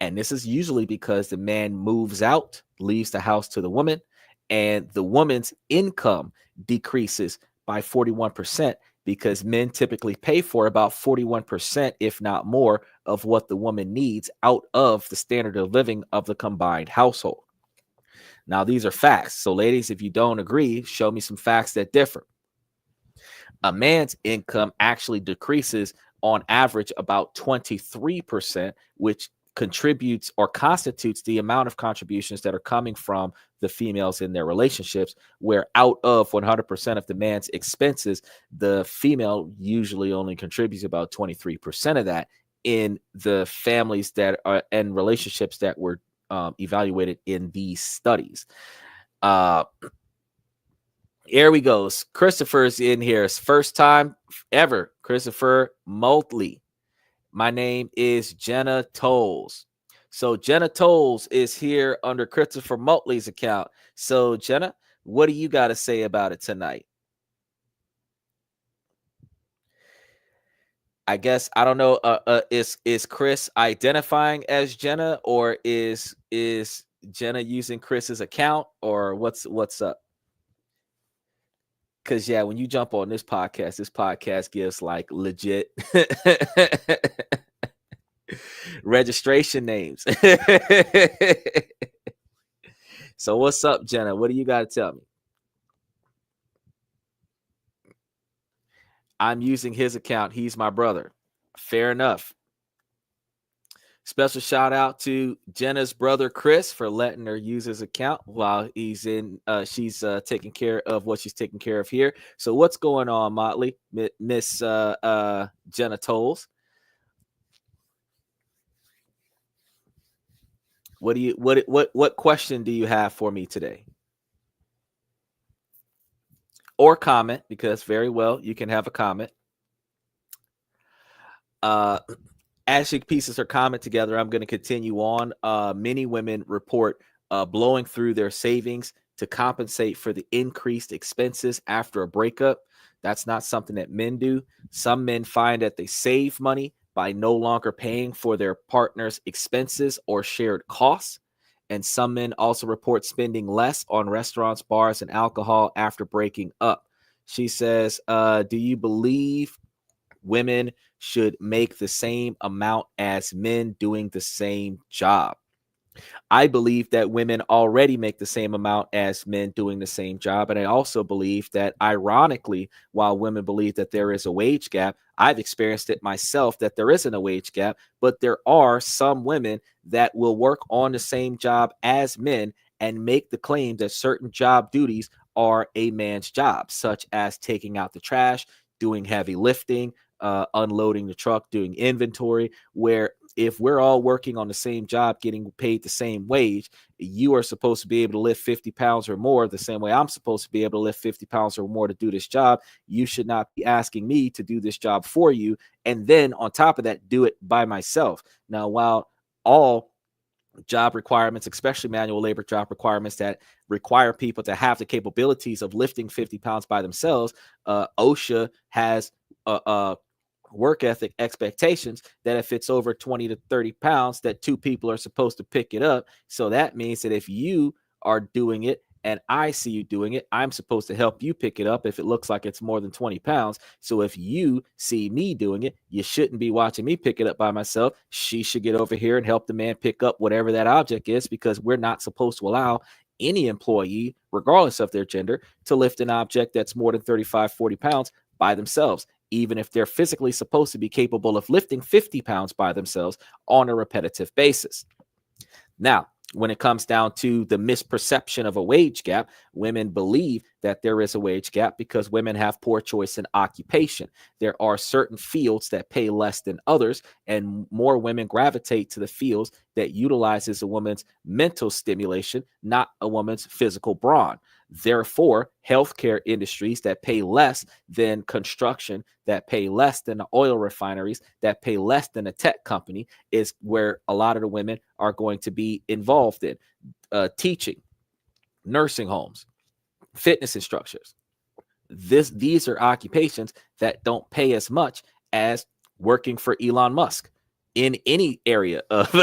And this is usually because the man moves out, leaves the house to the woman, and the woman's income decreases by 41%, because men typically pay for about 41%, if not more, of what the woman needs out of the standard of living of the combined household. Now, these are facts. So, ladies, if you don't agree, show me some facts that differ. A man's income actually decreases on average about 23%, which contributes or constitutes the amount of contributions that are coming from the females in their relationships, where out of 100% of the man's expenses, the female usually only contributes about 23% of that in the families that are and relationships that were evaluated in these studies. Here we go. Christopher's in here. It's first time ever. Christopher Motley. My name is Jenna Tolles. So Jenna Tolles is here under Christopher Motley's account. So Jenna, what do you got to say about it tonight? I guess I don't know. Is Chris identifying as Jenna, or is Jenna using Chris's account, or what's up? Because yeah, when you jump on this podcast gives like legit registration names. So what's up, Jenna? What do you got to tell me? I'm using his account. He's my brother. Fair enough. Special shout out to Jenna's brother Chris for letting her use his account while she's taking care of what she's taking care of here. So what's going on, Motley? Miss Jenna Tolles? What question do you have for me today? Or comment, because very well you can have a comment. As she pieces her comment together, I'm going to continue on. Many women report blowing through their savings to compensate for the increased expenses after a breakup. That's not something that men do. Some men find that they save money by no longer paying for their partner's expenses or shared costs. And some men also report spending less on restaurants, bars, and alcohol after breaking up. She says, do you believe women should make the same amount as men doing the same job? I believe that women already make the same amount as men doing the same job. And I also believe that, ironically, while women believe that there is a wage gap, I've experienced it myself that there isn't a wage gap, but there are some women that will work on the same job as men and make the claim that certain job duties are a man's job, such as taking out the trash, doing heavy lifting, unloading the truck, doing inventory, where if we're all working on the same job, getting paid the same wage, you are supposed to be able to lift 50 pounds or more the same way I'm supposed to be able to lift 50 pounds or more to do this job. You should not be asking me to do this job for you. And then on top of that, do it by myself. Now, while all job requirements, especially manual labor job requirements that require people to have the capabilities of lifting 50 pounds by themselves, OSHA has work ethic expectations that if it's over 20 to 30 pounds, that two people are supposed to pick it up. So that means that if you are doing it and I see you doing it, I'm supposed to help you pick it up if it looks like it's more than 20 pounds. So if you see me doing it, you shouldn't be watching me pick it up by myself. She should get over here and help the man pick up whatever that object is, because we're not supposed to allow any employee, regardless of their gender, to lift an object that's more than 35, 40 pounds by themselves, even if they're physically supposed to be capable of lifting 50 pounds by themselves on a repetitive basis. Now, when it comes down to the misperception of a wage gap, women believe that there is a wage gap because women have poor choice in occupation. There are certain fields that pay less than others, and more women gravitate to the fields that utilizes a woman's mental stimulation, not a woman's physical brawn. Therefore, healthcare industries that pay less than construction, that pay less than the oil refineries, that pay less than a tech company, is where a lot of the women are going to be involved in. Teaching, nursing homes, fitness instructors. These are occupations that don't pay as much as working for Elon Musk in any area of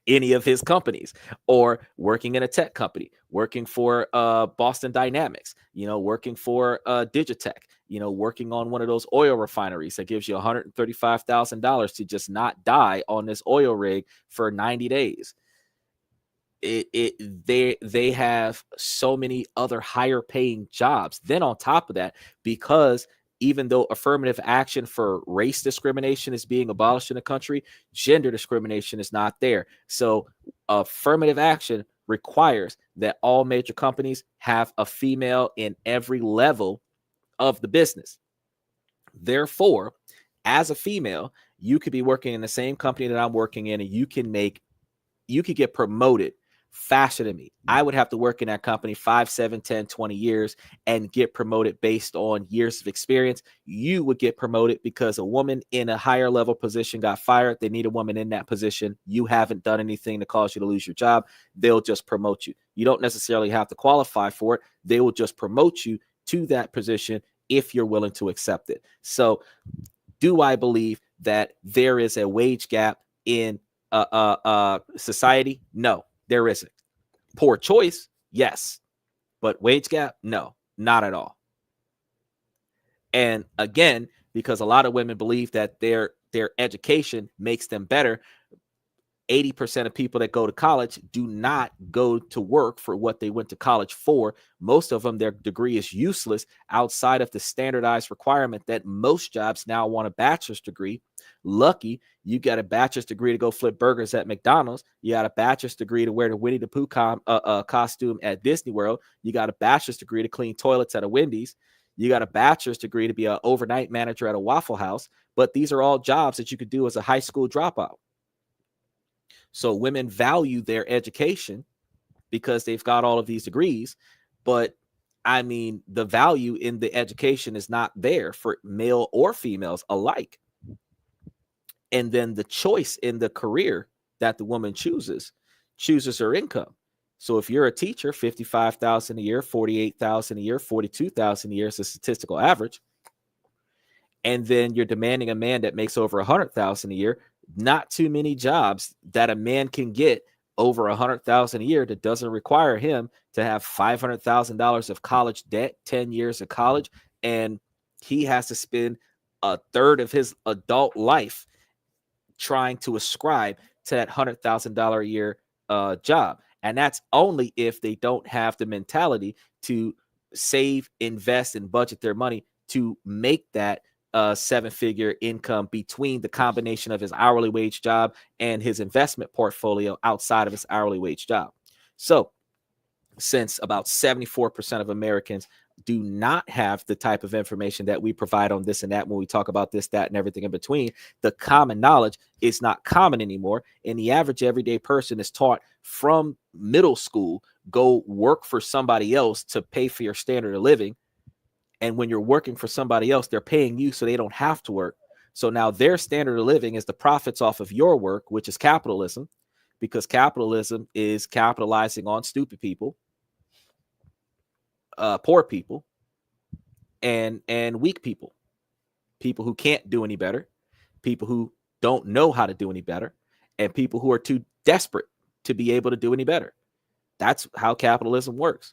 any of his companies, or working in a tech company, working for Boston Dynamics, working for Digitech, working on one of those oil refineries that gives you $135,000 to just not die on this oil rig for 90 days. They have so many other higher paying jobs. Then on top of that, because even though affirmative action for race discrimination is being abolished in the country, gender discrimination is not there. So affirmative action requires that all major companies have a female in every level of the business. Therefore, as a female, you could be working in the same company that I'm working in, and you could get promoted faster than me. I would have to work in that company 5, 7, 10, 20 years and get promoted based on years of experience. You would get promoted because a woman in a higher level position got fired. They need a woman in that position. You haven't done anything to cause you to lose your job. They'll just promote you. You don't necessarily have to qualify for it. They will just promote you to that position if you're willing to accept it. So do I believe that there is a wage gap in society? No, there isn't. Poor choice, yes, but wage gap, no, not at all. And again, because a lot of women believe that their education makes them better, 80% of people that go to college do not go to work for what they went to college for. Most of them, their degree is useless outside of the standardized requirement that most jobs now want a bachelor's degree. Lucky, you got a bachelor's degree to go flip burgers at McDonald's. You got a bachelor's degree to wear the Winnie the Pooh costume at Disney World. You got a bachelor's degree to clean toilets at a Wendy's. You got a bachelor's degree to be an overnight manager at a Waffle House. But these are all jobs that you could do as a high school dropout. So women value their education because they've got all of these degrees. But I mean, the value in the education is not there for male or females alike. And then the choice in the career that the woman chooses her income. So if you're a teacher, $55,000 a year, $48,000 a year, $42,000 a year is a statistical average. And then you're demanding a man that makes over $100,000 a year. Not too many jobs that a man can get over $100,000 a year that doesn't require him to have $500,000 of college debt, 10 years of college, and he has to spend a third of his adult life trying to ascribe to that $100,000 a year job. And that's only if they don't have the mentality to save, invest, and budget their money to make that seven-figure income between the combination of his hourly wage job and his investment portfolio outside of his hourly wage job. So since about 74% of Americans do not have the type of information that we provide on this and that when we talk about this, that, and everything in between, the common knowledge is not common anymore. And the average everyday person is taught from middle school, go work for somebody else to pay for your standard of living. And when you're working for somebody else, they're paying you so they don't have to work. So now their standard of living is the profits off of your work, which is capitalism, because capitalism is capitalizing on stupid people, poor people, and weak people, people who can't do any better, people who don't know how to do any better, and people who are too desperate to be able to do any better. That's how capitalism works.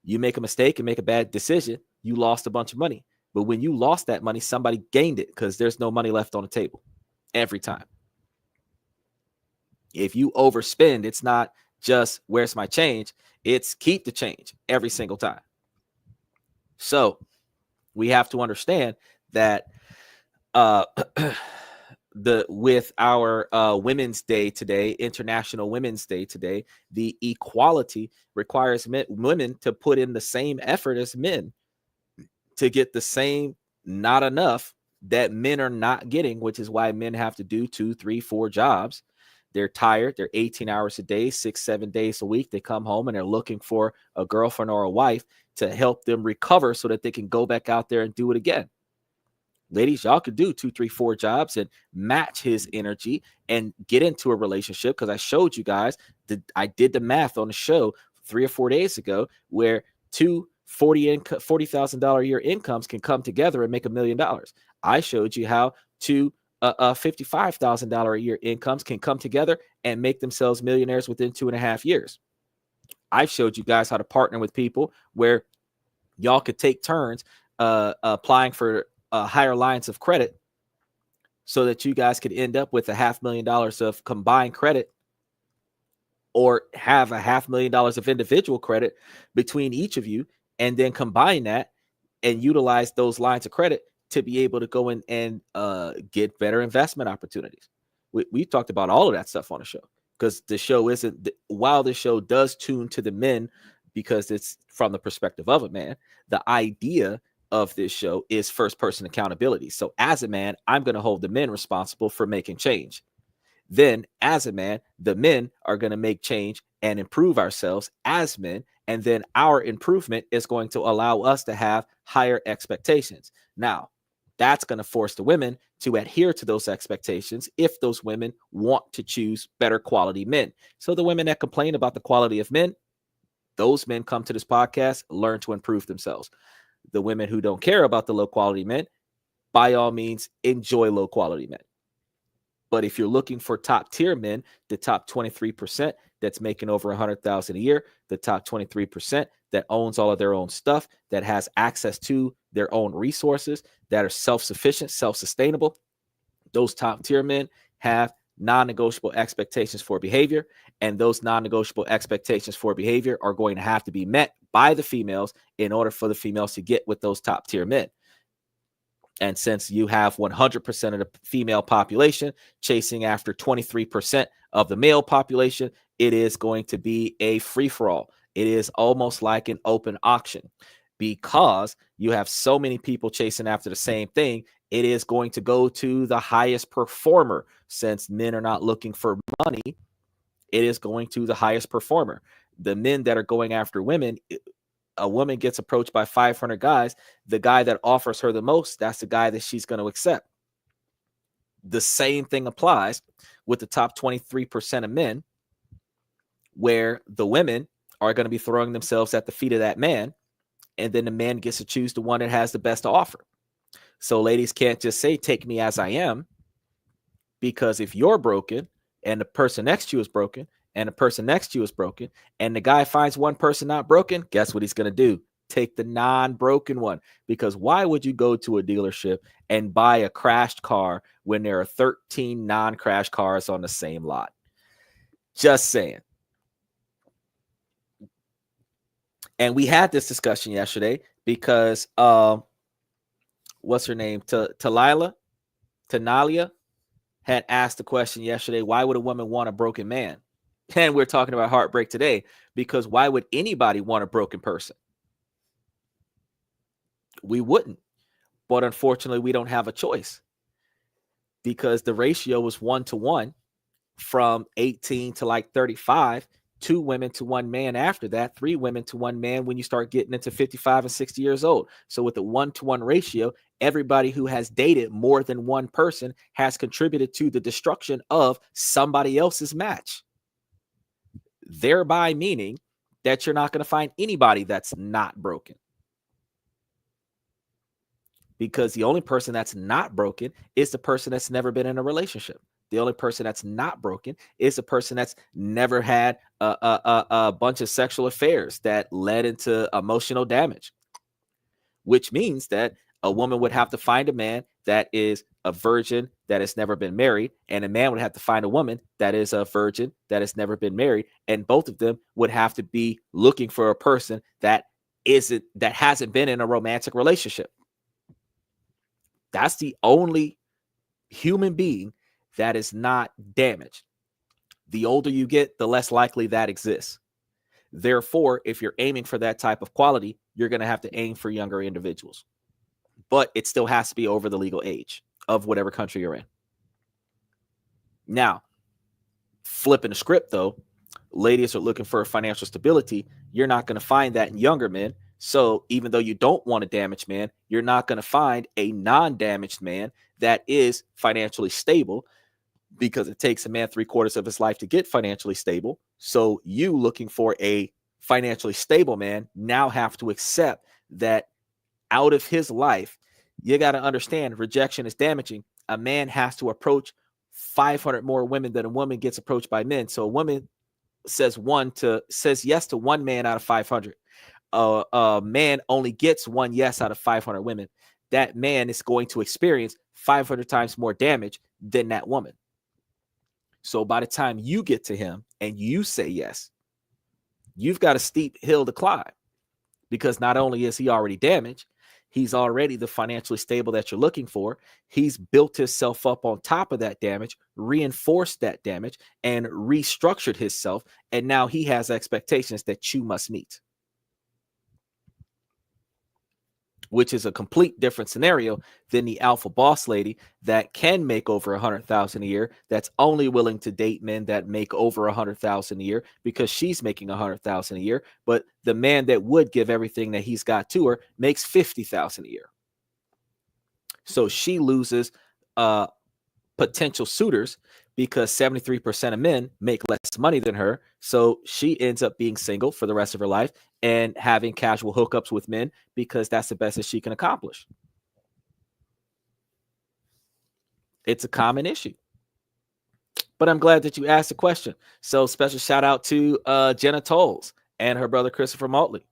You make a mistake and make a bad decision, you lost a bunch of money. But when you lost that money, somebody gained it because there's no money left on the table every time. If you overspend, it's not just where's my change, it's keep the change every single time. So we have to understand that with our Women's Day today, International Women's Day today, the equality requires women to put in the same effort as men to get the same, not enough that men are not getting, which is why men have to do 2, 3, 4 jobs. They're tired. They're 18 hours a day, 6, 7 days a week. They come home and they're looking for a girlfriend or a wife to help them recover so that they can go back out there and do it again. Ladies, y'all could do 2, 3, 4 jobs and match his energy and get into a relationship. Because I showed you guys that I did the math on the show 3 or 4 days ago where two $40,000 a year incomes can come together and make $1 million. I showed you how two $55,000 a year incomes can come together and make themselves millionaires within 2.5 years. I've showed you guys how to partner with people where y'all could take turns applying for higher lines of credit so that you guys could end up with $500,000 of combined credit or have $500,000 of individual credit between each of you, and then combine that and utilize those lines of credit to be able to go in and get better investment opportunities. We talked about all of that stuff on the show because the show isn't, while the show does tune to the men because it's from the perspective of a man, the idea of this show is first person accountability. So as a man, I'm going to hold the men responsible for making change. Then as a man, the men are going to make change and improve ourselves as men. And then our improvement is going to allow us to have higher expectations. Now, that's going to force the women to adhere to those expectations if those women want to choose better quality men. So the women that complain about the quality of men, those men come to this podcast, learn to improve themselves. The women who don't care about the low quality men, by all means, enjoy low quality men. But if you're looking for top tier men, the top 23% that's making over $100,000 a year, the top 23% that owns all of their own stuff, that has access to their own resources, that are self-sufficient, self-sustainable, those top tier men have non-negotiable expectations for behavior, and those non-negotiable expectations for behavior are going to have to be met by the females in order for the females to get with those top tier men. And since you have 100% of the female population chasing after 23% of the male population, it is going to be a free-for-all. It is almost like an open auction. Because you have so many people chasing after the same thing, it is going to go to the highest performer. Since men are not looking for money, it is going to the highest performer. The men that are going after women, a woman gets approached by 500 guys, the guy that offers her the most, that's the guy that she's going to accept. The same thing applies with the top 23% of men, where the women are going to be throwing themselves at the feet of that man, and then the man gets to choose the one that has the best to offer. So ladies can't just say, take me as I am, because if you're broken and the person next to you is broken and the person next to you is broken and the guy finds one person not broken, guess what he's going to do? Take the non-broken one. Because why would you go to a dealership and buy a crashed car when there are 13 non-crash cars on the same lot? Just saying. And we had this discussion yesterday because what's her name? Talia had asked the question yesterday, why would a woman want a broken man? And we're talking about heartbreak today, because why would anybody want a broken person? We wouldn't. But unfortunately, we don't have a choice, because the ratio was 1-to-1 from 18 to like 35, 2 women to 1 man after that, 3 women to 1 man when you start getting into 55 and 60 years old. So with the 1-to-1 ratio, everybody who has dated more than one person has contributed to the destruction of somebody else's match. Thereby meaning that you're not going to find anybody that's not broken. Because the only person that's not broken is the person that's never been in a relationship. The only person that's not broken is the person that's never had a bunch of sexual affairs that led into emotional damage, which means that a woman would have to find a man that is a virgin that has never been married, and a man would have to find a woman that is a virgin that has never been married, and both of them would have to be looking for a person that hasn't been in a romantic relationship. That's the only human being that is not damaged. The older you get, the less likely that exists. Therefore, if you're aiming for that type of quality, you're going to have to aim for younger individuals. But it still has to be over the legal age of whatever country you're in. Now, flipping the script though, ladies are looking for financial stability. You're not going to find that in younger men. So even though you don't want a damaged man, you're not going to find a non-damaged man that is financially stable, because it takes a man 3/4 of his life to get financially stable. So you looking for a financially stable man now have to accept that out of his life, you got to understand rejection is damaging. A man has to approach 500 more women than a woman gets approached by men. So a woman says yes to 1 man out of 500. A man only gets 1 yes out of 500 women. That man is going to experience 500 times more damage than that woman. So by the time you get to him and you say yes, you've got a steep hill to climb, because not only is he already damaged, he's already the financially stable that you're looking for. He's built himself up on top of that damage, reinforced that damage, and restructured himself. And now he has expectations that you must meet, which is a complete different scenario than the alpha boss lady that can make over 100,000 a year, that's only willing to date men that make over 100,000 a year because she's making 100,000 a year. But the man that would give everything that he's got to her makes 50,000 a year. So she loses potential suitors because 73% of men make less money than her. So she ends up being single for the rest of her life and having casual hookups with men because that's the best that she can accomplish. It's a common issue. But I'm glad that you asked the question. So special shout out to Jenna Tolles and her brother Christopher Maltley.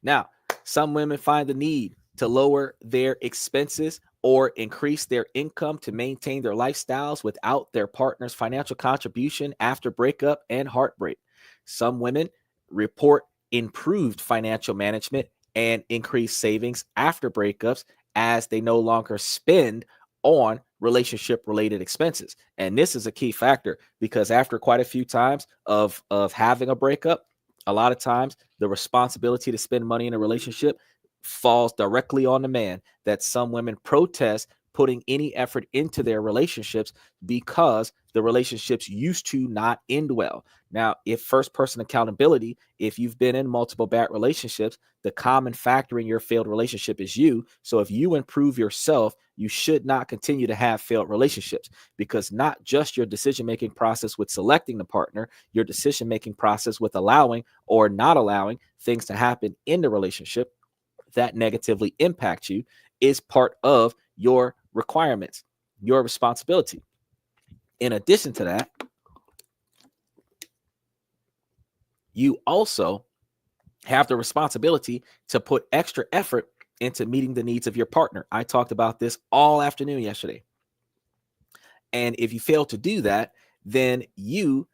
Now, some women find the need to lower their expenses or increase their income to maintain their lifestyles without their partner's financial contribution after breakup and heartbreak. Some women report improved financial management and increased savings after breakups as they no longer spend on relationship related expenses. And this is a key factor because after quite a few times of having a breakup, a lot of times the responsibility to spend money in a relationship falls directly on the man, that some women protest putting any effort into their relationships because the relationships used to not end well. Now, if first person accountability, if you've been in multiple bad relationships, the common factor in your failed relationship is you. So if you improve yourself, you should not continue to have failed relationships, because not just your decision-making process with selecting the partner, your decision-making process with allowing or not allowing things to happen in the relationship that negatively impact you is part of your requirements, your responsibility. In addition to that, you also have the responsibility to put extra effort into meeting the needs of your partner. I talked about this all afternoon yesterday. And if you fail to do that, then you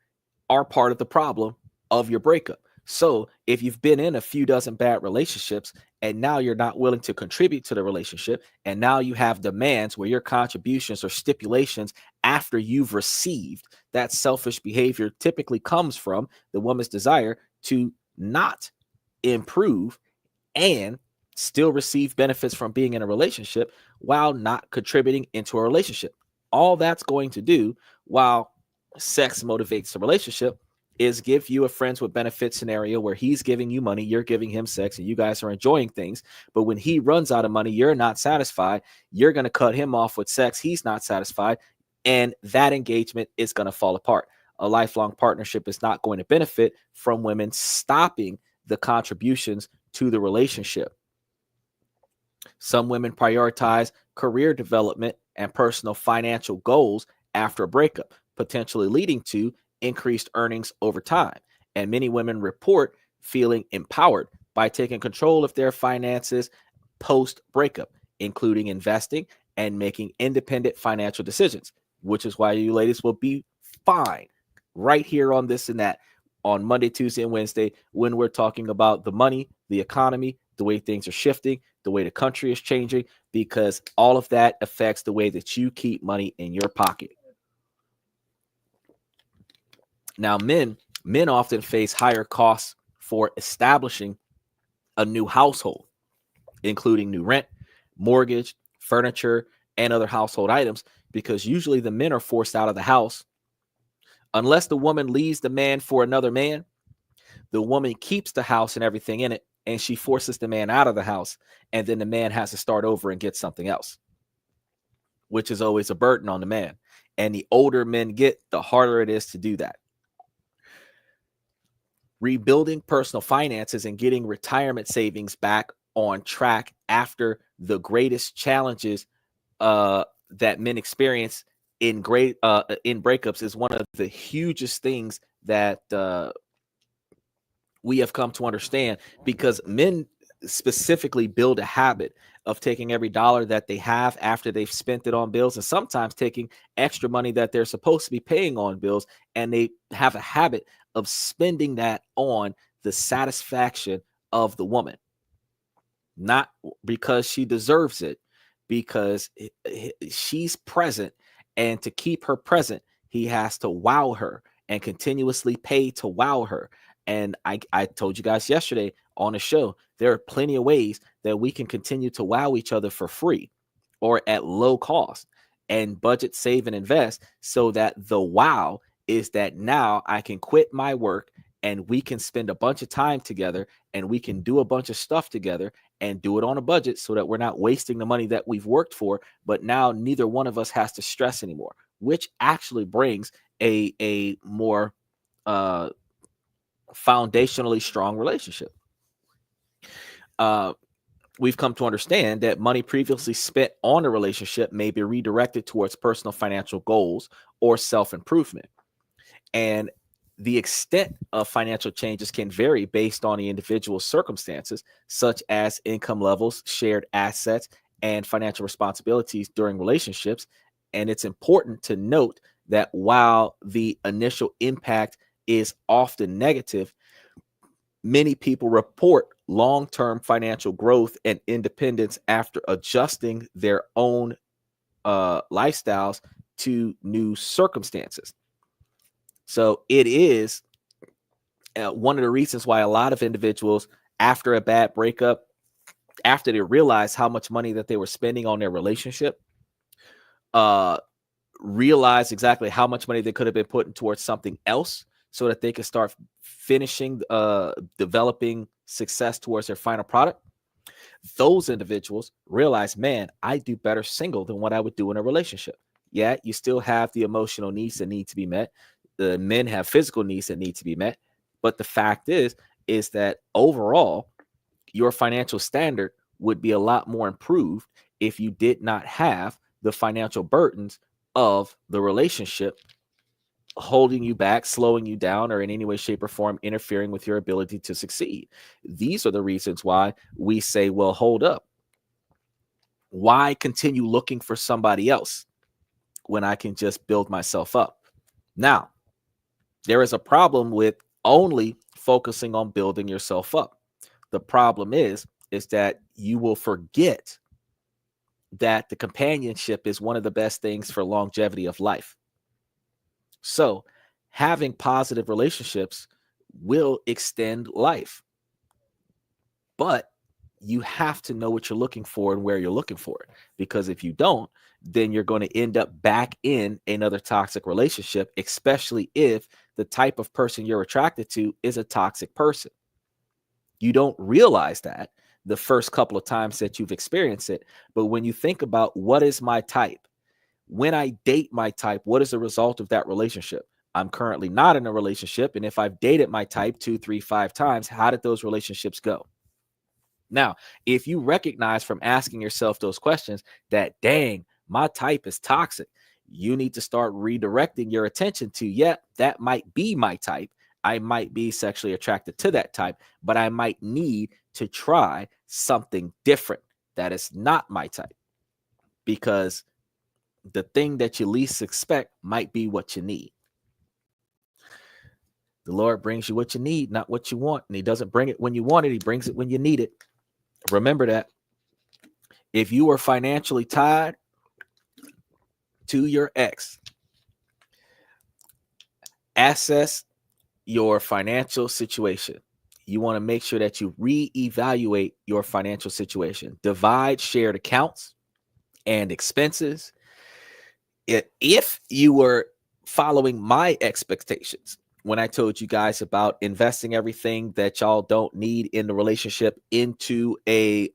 are part of the problem of your breakup. So if you've been in a few dozen bad relationships and now you're not willing to contribute to the relationship, and now you have demands where your contributions or stipulations after you've received, that selfish behavior typically comes from the woman's desire to not improve and still receive benefits from being in a relationship while not contributing into a relationship. All that's going to do, while sex motivates the relationship, is give you a friends with benefits scenario where he's giving you money, you're giving him sex, and you guys are enjoying things. But when he runs out of money, you're not satisfied. You're going to cut him off with sex. He's not satisfied. And that engagement is going to fall apart. A lifelong partnership is not going to benefit from women stopping the contributions to the relationship. Some women prioritize career development and personal financial goals after a breakup, potentially leading to increased earnings over time. And many women report feeling empowered by taking control of their finances post breakup, including investing and making independent financial decisions, which is why you ladies will be fine right here on This and That on Monday, Tuesday, and Wednesday when we're talking about the money, the economy, the way things are shifting, the way the country is changing, because all of that affects the way that you keep money in your pocket. Now, men often face higher costs for establishing a new household, including new rent, mortgage, furniture, and other household items, because usually the men are forced out of the house. Unless the woman leaves the man for another man, the woman keeps the house and everything in it, and she forces the man out of the house, and then the man has to start over and get something else, which is always a burden on the man. And the older men get, the harder it is to do that. Rebuilding personal finances and getting retirement savings back on track after the greatest challenges that men experience in breakups is one of the hugest things that we have come to understand, because men specifically build a habit of taking every dollar that they have after they've spent it on bills, and sometimes taking extra money that they're supposed to be paying on bills, and they have a habit of spending that on the satisfaction of the woman, not because she deserves it, because she's present, and to keep her present, he has to wow her and continuously pay to wow her. And I told you guys yesterday on the show, there are plenty of ways that we can continue to wow each other for free or at low cost, and budget, save, and invest, so that the wow is that now I can quit my work and we can spend a bunch of time together, and we can do a bunch of stuff together and do it on a budget, so that we're not wasting the money that we've worked for. But now neither one of us has to stress anymore, which actually brings a more foundationally strong relationship. We've come to understand that money previously spent on a relationship may be redirected towards personal financial goals or self-improvement. And the extent of financial changes can vary based on the individual's circumstances, such as income levels, shared assets, and financial responsibilities during relationships. And it's important to note that while the initial impact is often negative, many people report long-term financial growth and independence after adjusting their own lifestyles to new circumstances. So it is one of the reasons why a lot of individuals, after a bad breakup, after they realize how much money that they were spending on their relationship, uh, realize exactly how much money they could have been putting towards something else so that they could start finishing, developing success towards their final product. Those individuals realize, man, I do better single than what I would do in a relationship. Yeah, you still have the emotional needs that need to be met. The men have physical needs that need to be met. But the fact is that overall, your financial standard would be a lot more improved if you did not have the financial burdens of the relationship holding you back, slowing you down, or in any way, shape, or form interfering with your ability to succeed. These are the reasons why we say, well, hold up. Why continue looking for somebody else when I can just build myself up? Now, there is a problem with only focusing on building yourself up. The problem is that you will forget that the companionship is one of the best things for longevity of life. So having positive relationships will extend life, but you have to know what you're looking for and where you're looking for it. Because if you don't, then you're going to end up back in another toxic relationship, especially if the type of person you're attracted to is a toxic person. You don't realize that the first couple of times that you've experienced it. But when you think about what is my type, when I date my type, what is the result of that relationship? I'm currently not in a relationship. And if I've dated my type 2, 3, 5 times, how did those relationships go? Now, if you recognize from asking yourself those questions that, dang, my type is toxic, you need to start redirecting your attention to, yeah, that might be my type. I might be sexually attracted to that type, but I might need to try something different that is not my type, because the thing that you least expect might be what you need. The Lord brings you what you need, not what you want. And he doesn't bring it when you want it. He brings it when you need it. Remember that. If you are financially tied to your ex, assess your financial situation. You want to make sure that you reevaluate your financial situation. Divide shared accounts and expenses. If you were following my expectations when I told you guys about investing everything that y'all don't need in the relationship into a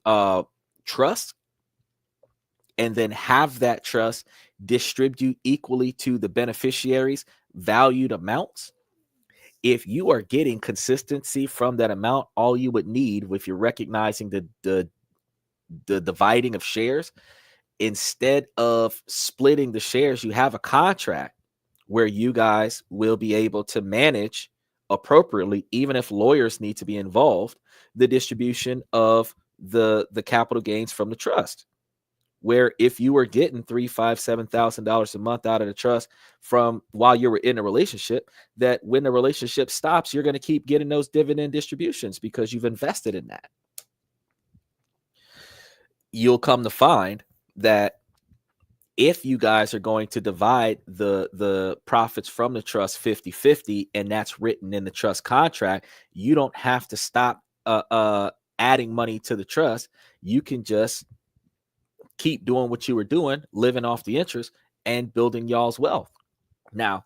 trust, and then have that trust distribute equally to the beneficiaries valued amounts. If you are getting consistency from that amount, all you would need, if you're recognizing the dividing of shares, instead of splitting the shares, you have a contract where you guys will be able to manage appropriately, even if lawyers need to be involved, the distribution of the capital gains from the trust. Where if you were getting $3,000, $5,000, $7,000 a month out of the trust from while you were in a relationship, that when the relationship stops, you're going to keep getting those dividend distributions because you've invested in that. You'll come to find that if you guys are going to divide the profits from the trust 50-50, and that's written in the trust contract, you don't have to stop adding money to the trust. You can just keep doing what you were doing, living off the interest and building y'all's wealth. Now,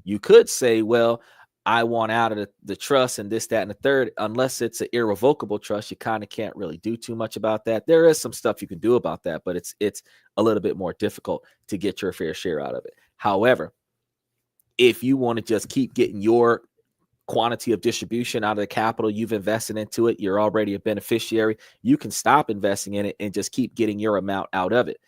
you could say, well, I want out of the trust and this, that, and the third. Unless it's an irrevocable trust, you kind of can't really do too much about that. There is some stuff you can do about that, but it's a little bit more difficult to get your fair share out of it. However, if you want to just keep getting your quantity of distribution out of the capital you've invested into it, you're already a beneficiary, you can stop investing in it and just keep getting your amount out of it.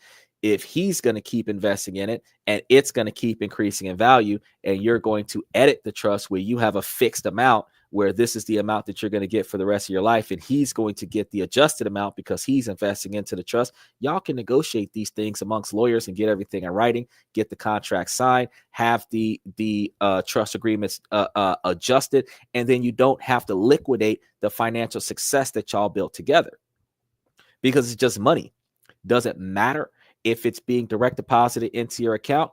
If he's going to keep investing in it and it's going to keep increasing in value, and you're going to edit the trust where you have a fixed amount where this is the amount that you're going to get for the rest of your life, and he's going to get the adjusted amount because he's investing into the trust. Y'all can negotiate these things amongst lawyers and get everything in writing, get the contract signed, have the trust agreements adjusted, and then you don't have to liquidate the financial success that y'all built together, because it's just money. Doesn't matter if it's being direct deposited into your account.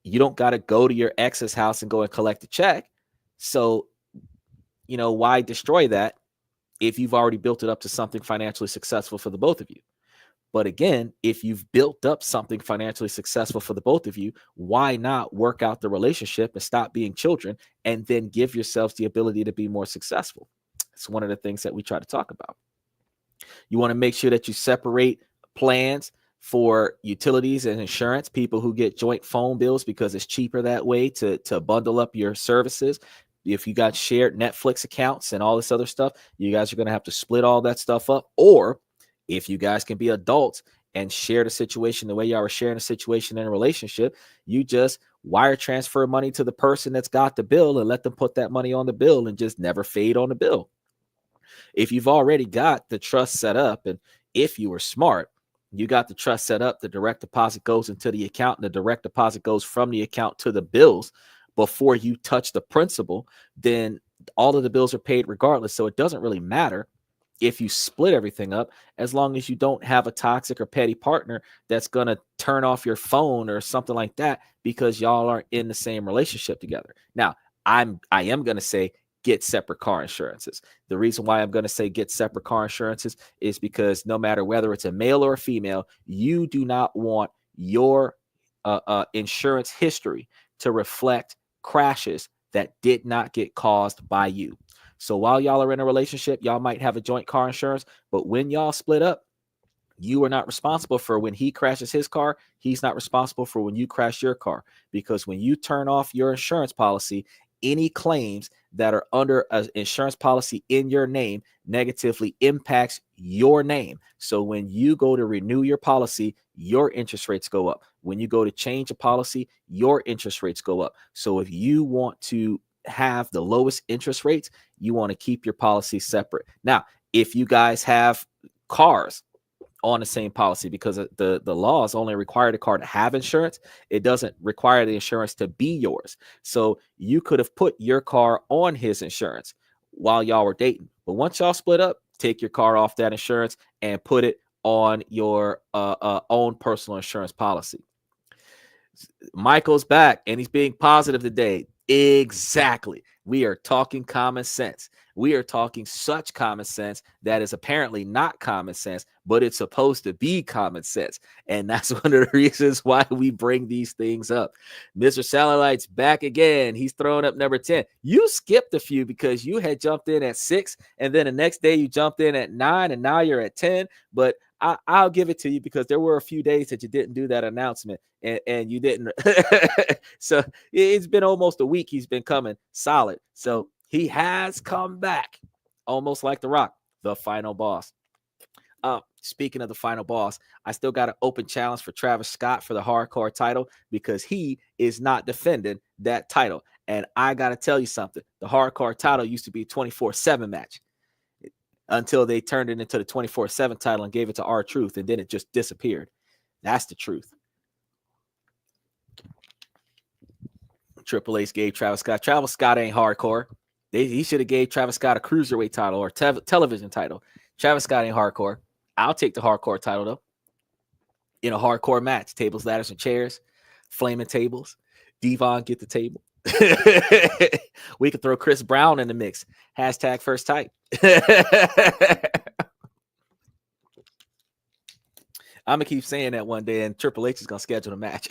You don't got to go to your ex's house and go and collect a check. So, why destroy that if you've already built it up to something financially successful for the both of you? But again, if you've built up something financially successful for the both of you, why not work out the relationship and stop being children and then give yourselves the ability to be more successful? It's one of the things that we try to talk about. You want to make sure that you separate plans for utilities and insurance, people who get joint phone bills because it's cheaper that way to bundle up your services. If you got shared Netflix accounts and all this other stuff, you guys are going to have to split all that stuff up. Or if you guys can be adults and share the situation the way y'all are sharing a situation in a relationship, you just wire transfer money to the person that's got the bill and let them put that money on the bill and just never fade on the bill. If you've already got the trust set up, and if you were smart, you got the trust set up, the direct deposit goes into the account and the direct deposit goes from the account to the bills before you touch the principal, then all of the bills are paid regardless. So it doesn't really matter if you split everything up, as long as you don't have a toxic or petty partner that's going to turn off your phone or something like that because y'all aren't in the same relationship together. Now, I am going to say get separate car insurances. The reason why I'm going to say get separate car insurances is because no matter whether it's a male or a female, you do not want your insurance history to reflect crashes that did not get caused by you. So while y'all are in a relationship, y'all might have a joint car insurance, but when y'all split up, you are not responsible for when he crashes his car. He's not responsible for when you crash your car, because when you turn off your insurance policy, any claims that are under an insurance policy in your name negatively impacts your name. So when you go to renew your policy, your interest rates go up. When you go to change a policy, your interest rates go up. So if you want to have the lowest interest rates, you want to keep your policy separate. Now, if you guys have cars on the same policy, because the laws only require the car to have insurance, it doesn't require the insurance to be yours. So you could have put your car on his insurance while y'all were dating, but once y'all split up, take your car off that insurance and put it on your own personal insurance policy. Michael's back and he's being positive today. Exactly. We are talking common sense. We are talking such common sense that is apparently not common sense, but it's supposed to be common sense. And that's one of the reasons why we bring these things up. Mr. Satellite's back again. He's throwing up number 10. You skipped a few because you had jumped in at 6, and then the next day you jumped in at 9, and now you're at 10. But I'll give it to you because there were a few days that you didn't do that announcement, and you didn't. So it's been almost a week. He's been coming solid. So he has come back, almost like The Rock, the final boss. Speaking of the final boss, I still got an open challenge for Travis Scott for the hardcore title because he is not defending that title. And I got to tell you something. The hardcore title used to be a 24/7 match until they turned it into the 24/7 title and gave it to R-Truth, and then it just disappeared. That's the truth. Triple H gave Travis Scott. Travis Scott ain't hardcore. He should have gave Travis Scott a cruiserweight title or television title. Travis Scott ain't hardcore. I'll take the hardcore title, though. In a hardcore match, tables, ladders, and chairs, flaming tables. Devon get the table. We could throw Chris Brown in the mix. Hashtag first type. I'm going to keep saying that one day, and Triple H is going to schedule a match.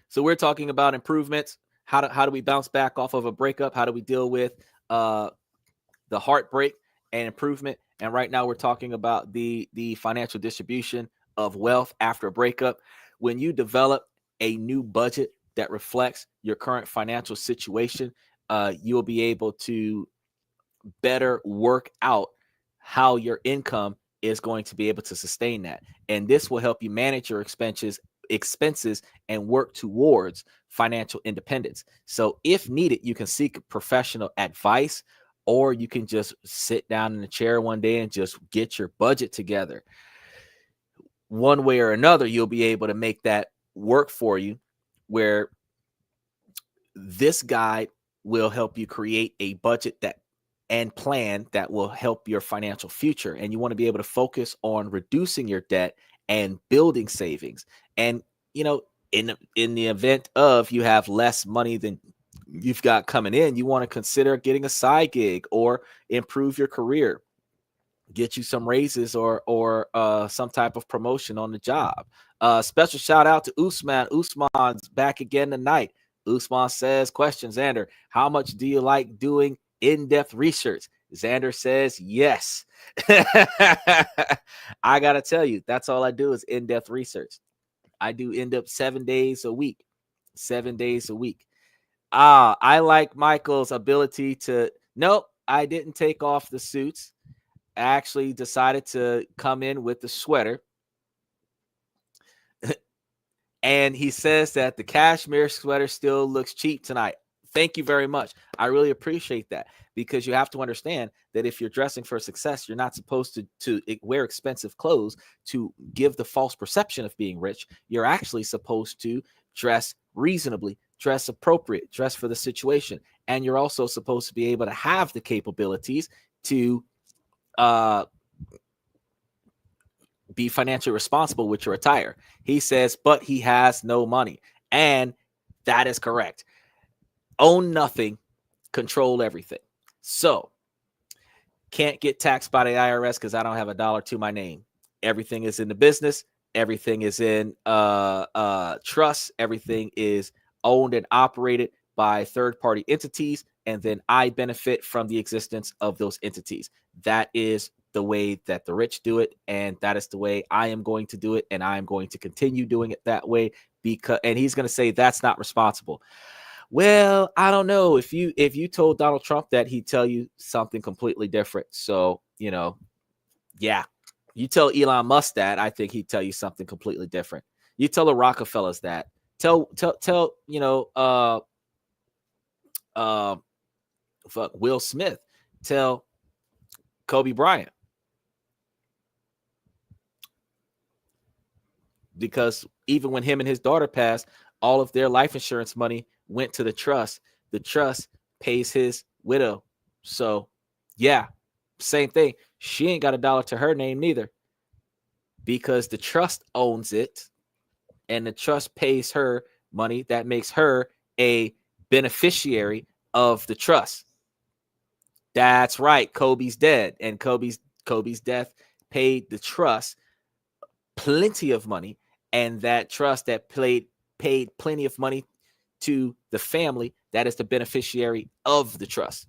So we're talking about improvements. How do we bounce back off of a breakup? How do we deal with the heartbreak and improvement? And right now we're talking about the financial distribution of wealth after a breakup. When you develop a new budget that reflects your current financial situation, you'll be able to better work out how your income is going to be able to sustain that. And this will help you manage your expenses expenses and work towards financial independence. So if needed, you can seek professional advice, or you can just sit down in a chair one day and just get your budget together. One way or another, you'll be able to make that work for you, where this guide will help you create a budget that and plan that will help your financial future. And you want to be able to focus on reducing your debt and building savings. And, you know, in the event of you have less money than you've got coming in, you want to consider getting a side gig or improve your career, get you some raises or some type of promotion on the job. Special shout out to Usman. Usman's back again tonight. Usman says, question, Xander, how much do you like doing in-depth research? Xander says, yes. I got to tell you, that's all I do is in-depth research. I do in-depth 7 days a week. 7 days a week. I like Michael's ability to, nope, I didn't take off the suits. I actually decided to come in with the sweater. And he says that the cashmere sweater still looks cheap tonight. Thank you very much. I really appreciate that, because you have to understand that if you're dressing for success, you're not supposed to wear expensive clothes to give the false perception of being rich. You're actually supposed to dress reasonably, dress appropriate, dress for the situation. And you're also supposed to be able to have the capabilities to be financially responsible with your attire. He says, but he has no money. And that is correct. Own nothing, control everything. So can't get taxed by the IRS because I don't have a dollar to my name. Everything is in the business. Everything is in trust. Everything is owned and operated by third-party entities. And then I benefit from the existence of those entities. That is the way that the rich do it, and that is the way I am going to do it, and I am going to continue doing it that way. And he's going to say that's not responsible. Well, I don't know. If you told Donald Trump that, he'd tell you something completely different. So, yeah. You tell Elon Musk that, I think he'd tell you something completely different. You tell the Rockefellers that. Tell Will Smith. Tell Kobe Bryant. Because even when him and his daughter passed, all of their life insurance money went to the trust. The trust pays his widow. So, yeah, same thing. She ain't got a dollar to her name neither, because the trust owns it and the trust pays her money. That makes her a beneficiary of the trust. That's right. Kobe's dead, and Kobe's death paid the trust plenty of money, and that trust that paid plenty of money to the family, that is the beneficiary of the trust.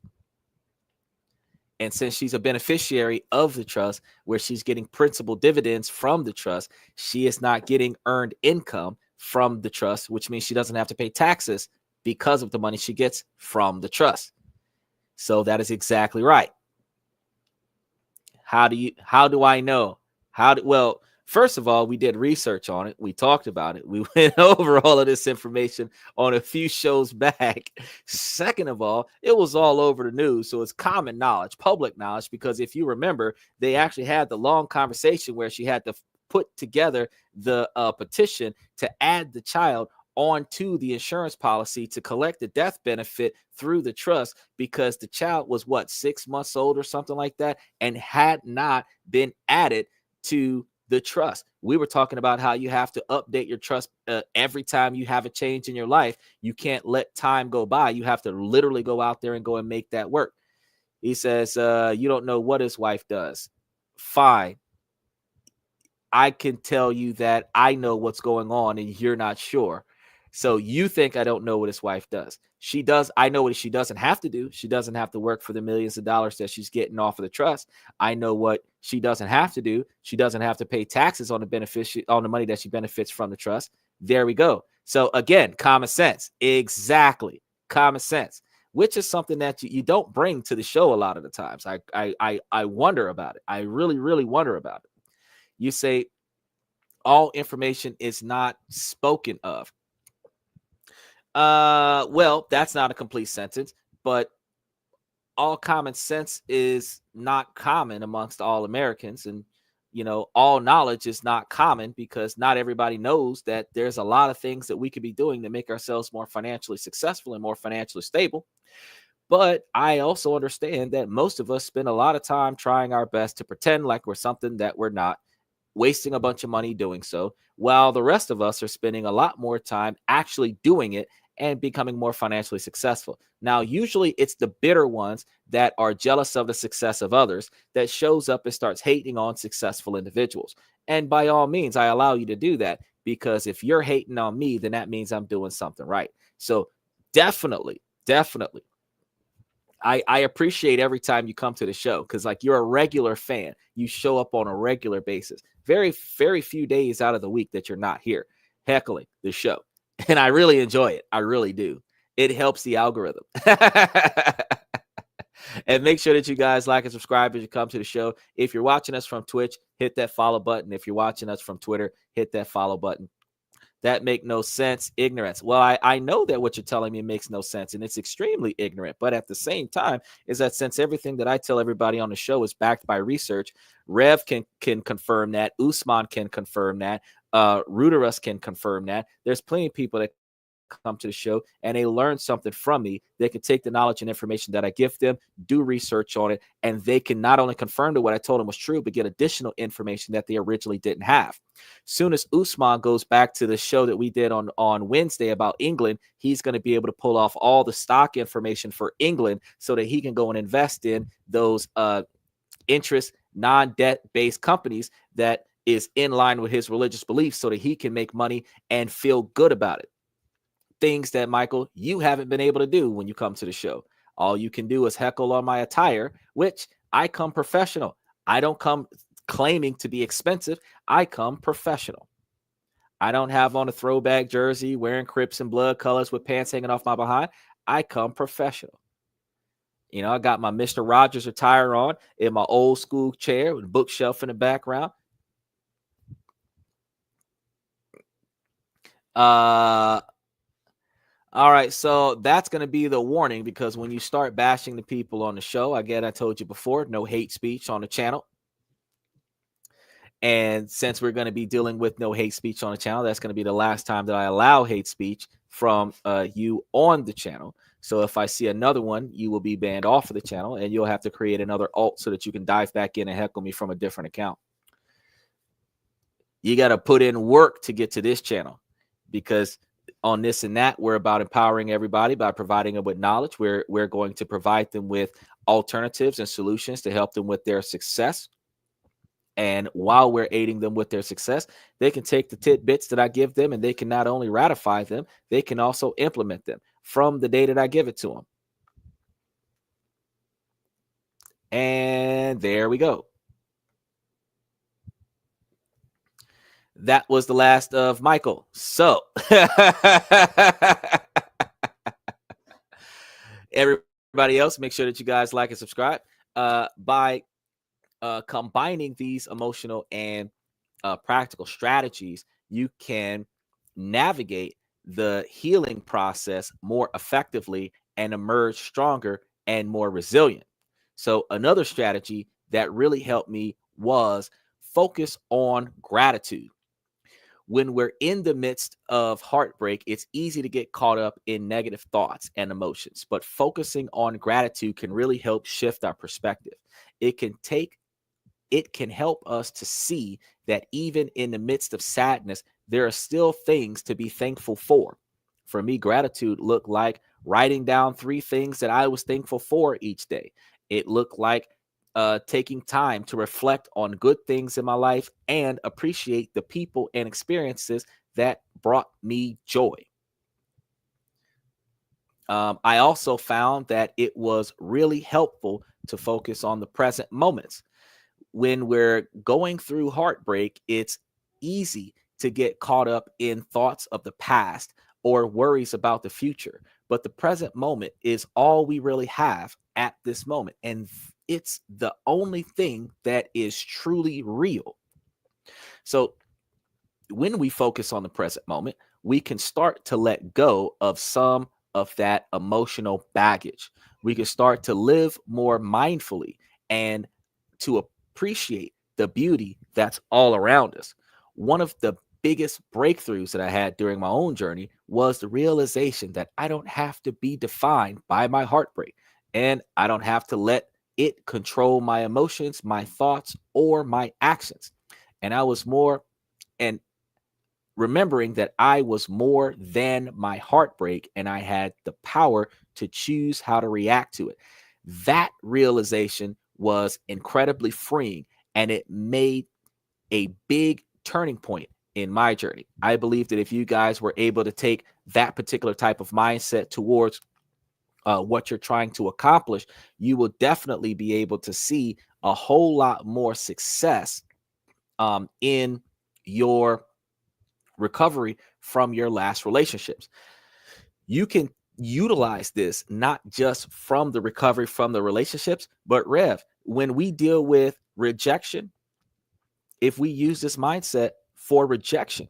And since she's a beneficiary of the trust, where she's getting principal dividends from the trust, she is not getting earned income from the trust, which means she doesn't have to pay taxes because of the money she gets from the trust. So that is exactly right. How do I know? Well, first of all, we did research on it. We talked about it. We went over all of this information on a few shows back. Second of all, it was all over the news. So it's common knowledge, public knowledge, because if you remember, they actually had the long conversation where she had to put together the petition to add the child onto the insurance policy to collect the death benefit through the trust, because the child was 6 months old or something like that and had not been added to the trust. We were talking about how you have to update your trust every time you have a change in your life. You can't let time go by. You have to literally go out there and go and make that work. He says, you don't know what his wife does. Fine. I can tell you that I know what's going on and you're not sure. So you think I don't know what his wife does. She does. I know what she doesn't have to do. She doesn't have to work for the millions of dollars that she's getting off of the trust. I know what she doesn't have to do. She doesn't have to pay taxes on the money that she benefits from the trust. There we go. So again, common sense. Exactly. Common sense, which is something that you don't bring to the show a lot of the times. I wonder about it. I really, really wonder about it. You say, all information is not spoken of. Well, that's not a complete sentence, but all common sense is not common amongst all Americans. And, all knowledge is not common because not everybody knows that there's a lot of things that we could be doing to make ourselves more financially successful and more financially stable. But I also understand that most of us spend a lot of time trying our best to pretend like we're something that we're not, wasting a bunch of money doing so, while the rest of us are spending a lot more time actually doing it and becoming more financially successful. Now, usually it's the bitter ones that are jealous of the success of others that shows up and starts hating on successful individuals. And by all means, I allow you to do that, because if you're hating on me, then that means I'm doing something right. So definitely, I appreciate every time you come to the show, because like you're a regular fan. You show up on a regular basis. Very, very few days out of the week that you're not here heckling the show. And I really enjoy it. I really do. It helps the algorithm. And make sure that you guys like and subscribe as you come to the show. If you're watching us from Twitch, hit that follow button. If you're watching us from Twitter, hit that follow button. That make no sense. Ignorance. Well, I know that what you're telling me makes no sense, and it's extremely ignorant. But at the same time, is that since everything that I tell everybody on the show is backed by research, Rev can confirm that, Usman can confirm that, Ruderus can confirm that. There's plenty of people that come to the show and they learn something from me. They can take the knowledge and information that I give them, do research on it, and they can not only confirm that what I told them was true, but get additional information that they originally didn't have. Soon as Usman goes back to the show that we did on Wednesday about England, he's going to be able to pull off all the stock information for England so that he can go and invest in those interest non-debt based companies that is in line with his religious beliefs, so that he can make money and feel good about it. Things that, Michael, you haven't been able to do when you come to the show. All you can do is heckle on my attire, which I come professional. I don't come claiming to be expensive. I come professional. I don't have on a throwback jersey wearing Crips and blood colors with pants hanging off my behind. I come professional. I got my Mr. Rogers attire on in my old school chair with a bookshelf in the background. All right, so that's going to be the warning, because when you start bashing the people on the show, again, I told you before, no hate speech on the channel. And since we're going to be dealing with no hate speech on the channel, that's going to be the last time that I allow hate speech from you on the channel. So if I see another one, you will be banned off of the channel, and you'll have to create another alt so that you can dive back in and heckle me from a different account. You got to put in work to get to this channel, because on This and That, we're about empowering everybody by providing them with knowledge. We're going to provide them with alternatives and solutions to help them with their success. And while we're aiding them with their success, they can take the tidbits that I give them, and they can not only ratify them, they can also implement them from the day that I give it to them. And there we go. That was the last of Michael. So everybody else, make sure that you guys like and subscribe. By combining these emotional and practical strategies, you can navigate the healing process more effectively and emerge stronger and more resilient. So another strategy that really helped me was focus on gratitude. When we're in the midst of heartbreak, it's easy to get caught up in negative thoughts and emotions, but focusing on gratitude can really help shift our perspective. It can help us to see that even in the midst of sadness, there are still things to be thankful for. For me, gratitude looked like writing down 3 things that I was thankful for each day. It looked like taking time to reflect on good things in my life and appreciate the people and experiences that brought me joy. I also found that it was really helpful to focus on the present moments. When we're going through heartbreak, it's easy to get caught up in thoughts of the past or worries about the future. But the present moment is all we really have at this moment. And it's the only thing that is truly real. So when we focus on the present moment, we can start to let go of some of that emotional baggage. We can start to live more mindfully and to appreciate the beauty that's all around us. One of the biggest breakthroughs that I had during my own journey was the realization that I don't have to be defined by my heartbreak, and I don't have to let it control my emotions, my thoughts, or my actions. And I was more, and remembering that I was more than my heartbreak and I had the power to choose how to react to it. That realization was incredibly freeing, and it made a big turning point in my journey. I believe that if you guys were able to take that particular type of mindset towards what you're trying to accomplish, you will definitely be able to see a whole lot more success in your recovery from your last relationships. You can utilize this not just from the recovery from the relationships, but Rev, when we deal with rejection, if we use this mindset for rejection,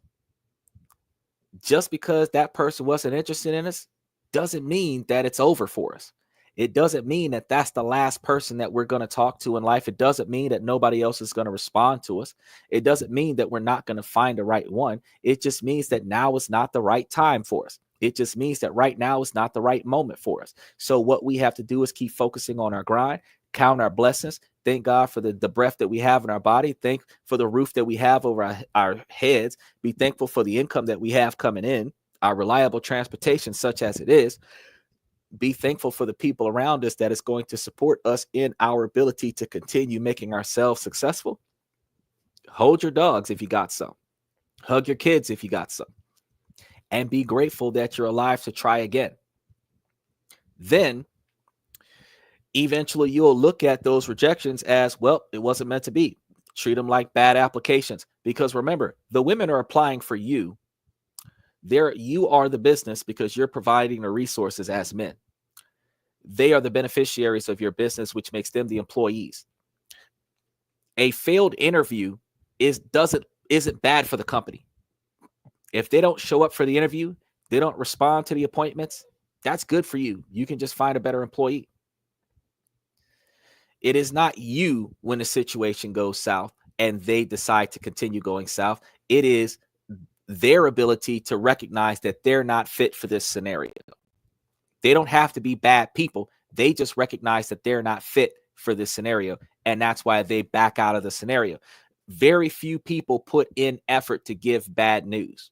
just because that person wasn't interested in us doesn't mean that it's over for us. It doesn't mean that that's the last person that we're going to talk to in life. It doesn't mean that nobody else is going to respond to us. It doesn't mean that we're not going to find the right one. It just means that now is not the right time for us. It just means that right now is not the right moment for us. So what we have to do is keep focusing on our grind, count our blessings, thank God for the breath that we have in our body, thank for the roof that we have over our heads, be thankful for the income that we have coming in, our reliable transportation such as it is, be thankful for the people around us that is going to support us in our ability to continue making ourselves successful. Hold your dogs if you got some. Hug your kids if you got some. And be grateful that you're alive to try again. Then eventually you'll look at those rejections as, well, it wasn't meant to be. Treat them like bad applications. Because remember, the women are applying for you. You are the business because you're providing the resources as men. They are the beneficiaries of your business, which makes them the employees. A failed interview isn't bad for the company. If they don't show up for the interview, they don't respond to the appointments, that's good for you. You can just find a better employee. It is not you when the situation goes south and they decide to continue going south. It is their ability to recognize that they're not fit for this scenario. They don't have to be bad people. They just recognize that they're not fit for this scenario. And that's why they back out of the scenario. Very few people put in effort to give bad news.